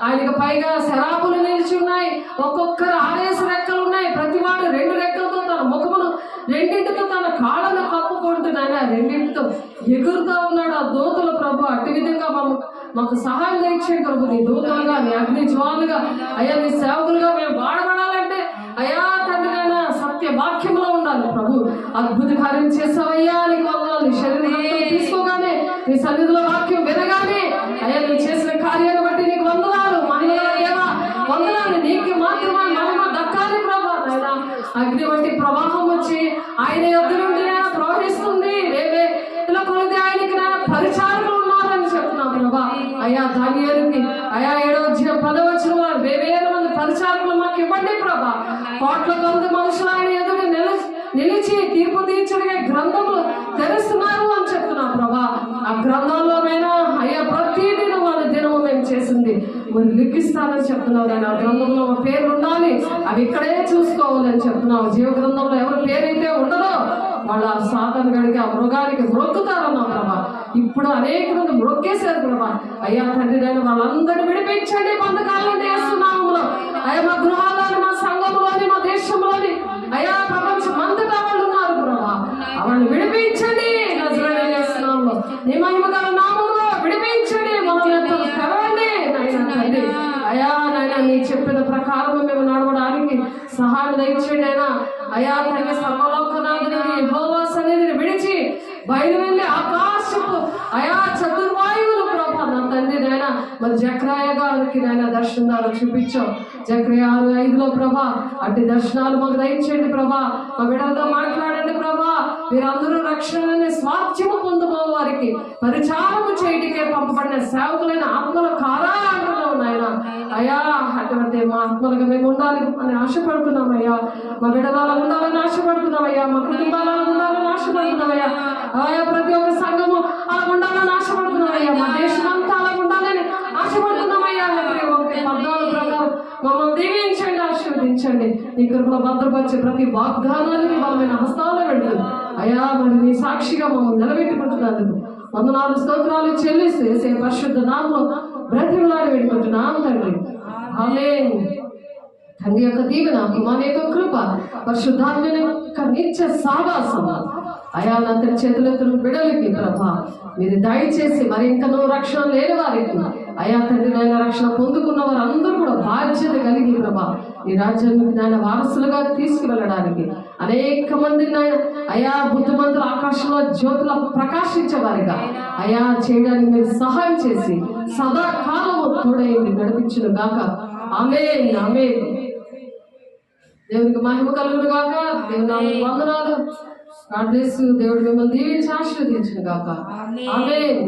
ఆయనకు పైగా శరాపులు నిలిచి ఉన్నాయి. ఒక్కొక్కరు 6 రెక్కలు ఉన్నాయి. ప్రతివాడు 2 రెక్కలతో తన ముఖమును 2 తన కాళ్ళను కప్పుకుంటున్నాయన 2 ఎగురుతా ఉన్నాడు ఆ దూతలు ప్రభు. అట్టి విధంగా మాకు సహాయం దయచేయండి ప్రభు. నీ దూతలుగా నీ అగ్ని జ్వాలుగా అయ్యా నీ సేవకులుగా మేము వాడబడాలంటే అయ్యా తండ్రి నాయన సత్య వాక్యంలో ఉండాలి ప్రభు. అద్భుత కార్యం చేసావయ్యా నీకు వందనాలు. నీ శరీరం తీసుకోగానే నీ సన్నిధిలో వాక్యం వినగానే అయ్యా నువ్వు చేసిన కార్యాన్ని బట్టి నీకు వందనాలు. మహిళల దేవా వందనాలు. నీకు మాత్రమే మహిమ దక్కాలి ప్రభా నాయన. అగ్ని వంటి ప్రవాహం వచ్చి ఆయన యొద్ద నుండి ప్రవహిస్తుంది. ఇలా కొలిది ఆయనకి పరిచారకులు ఉన్నారని చెప్తున్నాం ప్రభా. అయ్యా దానియేలుకి అయ్యా 7:10 వేవేల మంది పరిచారకులు మాకు ఇవ్వండి ప్రభా. 1,000,000 మనుషులు ఆయన ఎదుట నిలిచి తీర్పు తీర్చడిగా గ్రంథములు తెరుస్తున్నారు అని చెప్తున్నాం ప్రభా. ఆ గ్రంథంలోనైనా అయ్యా ప్రతి దినము మేము చేసింది మీరు లిఖిస్తానని చెప్తున్నావు. కానీ ఆ గ్రంథంలో మా పేరు ఉండాలి, అవి ఇక్కడే చూసుకోవాలని చెప్తున్నావు. జీవ గ్రంథంలో ఎవరి పేరైతే ఉండదో వాళ్ళ సాతాను గడికి ఆ మృగానికి మ్రొక్కుతారన్నావు ప్రభా. ఇప్పుడు అనేక మంది మ్రొక్కేశారు ప్రభా. అయ్యా తండ్రి వాళ్ళందరినీ విడిపించండి బంధకాలను వేస్తున్నాము. అయ్యా మా గృహాల్లోని మా సంఘంలోని మా దేశంలోని అయ్యా ప్రపంచం అంతటా వాళ్ళు ఉన్నారు ప్రభా. వాళ్ళని నాయన అయా తండ్రి సర్వలోకనాథునికి యెహోవా సన్నిధిని విడిచి బయలు వెళ్ళి ఆకాశపు అయా చతుర్వాయువులు ప్రభా నా తండ్రి నాయన మరి జక్రాయ గారికి నాయన దర్శనాలు చూపించాం. జక్రయ 6:5 ప్రభా అట్టి దర్శనాలు మాకు దయచేయండి ప్రభా. మా బిడ్డలతో మాట్లాడండి ప్రభా. మీరందరూ రక్షణని స్వాస్థ్యము పొందుకోవాలి, వారికి పరిచారము చేయటికే పంపబడిన సేవకులైన ఆత్మల కారా అంటున్నావు నాయన. అయ్యా అటువంటి మా ఆత్మలుగా మేము ఉండాలి అని ఆశపడుతున్నామయ్యా. మా బిడ్డల ఉండాలని ఆశపడుతున్నామయ్యా. మా కుటుంబాల ఉండాలని ఆశపడుతున్నామయ్యా. ఆయా ప్రతి ఒక్క సంఘము అలా ఉండాలని ఆశపడుతున్నామయ్యా. మా దేశం అంతా అలా ఉండాలని ఆశపడుతున్నామయ్యా. ప్రతి ఒక్క పద్నాలుగు ప్రకారం మమ్మల్ని దీవించండి, ఆశీర్వదించండి. నీ కృపలో భద్రపరిచే ప్రతి వాగ్దానానికి బలమైన హస్తాల్లో పెడుతుంది అయ్యా. మరి నీ సాక్షిగా మమ్మల్ని నిలబెట్టుకుంటున్నందుకు వందనాలు స్తోత్రాలు చెల్లిస్తూ యేసే పరిశుద్ధ నామములో బ్రతిమలాడి వేడుకుంటున్నాం తండ్రి. ఆమేన్. తండ్రి యొక్క దీవెన, కుమారుని యొక్క కృప, పరిశుద్ధాత్మ యొక్క నిత్య సావాసం అయా నా తన చేతులెత్తున బిడలకి ప్రభా మీరు దయచేసి మరి ఇంకనూ రక్షణ లేని వారికి అయా తండ్రి నాయన రక్షణ పొందుకున్న వారు అందరూ కూడా బాధ్యత కలిగి ప్రభా ఈ రాజ్యానికి నాయన వారసులుగా తీసుకువెళ్ళడానికి అనేక మంది నాయన అయా బుద్ధిమంతులు ఆకాశంలో జ్యోతుల ప్రకాశించేవారిగా అయా చేయడానికి మీరు సహాయం చేసి సదాకాలము తోడైంది నడిపించును గాక. ఆమేన్ ఆమేన్. దేవునికి మహిమ కలుగును గాక. దేవుని వందనాలు. God bless you. దేవుడు మిమ్మల్ని దీవించి ఆశీర్వదించును గాక. ఆమేన్.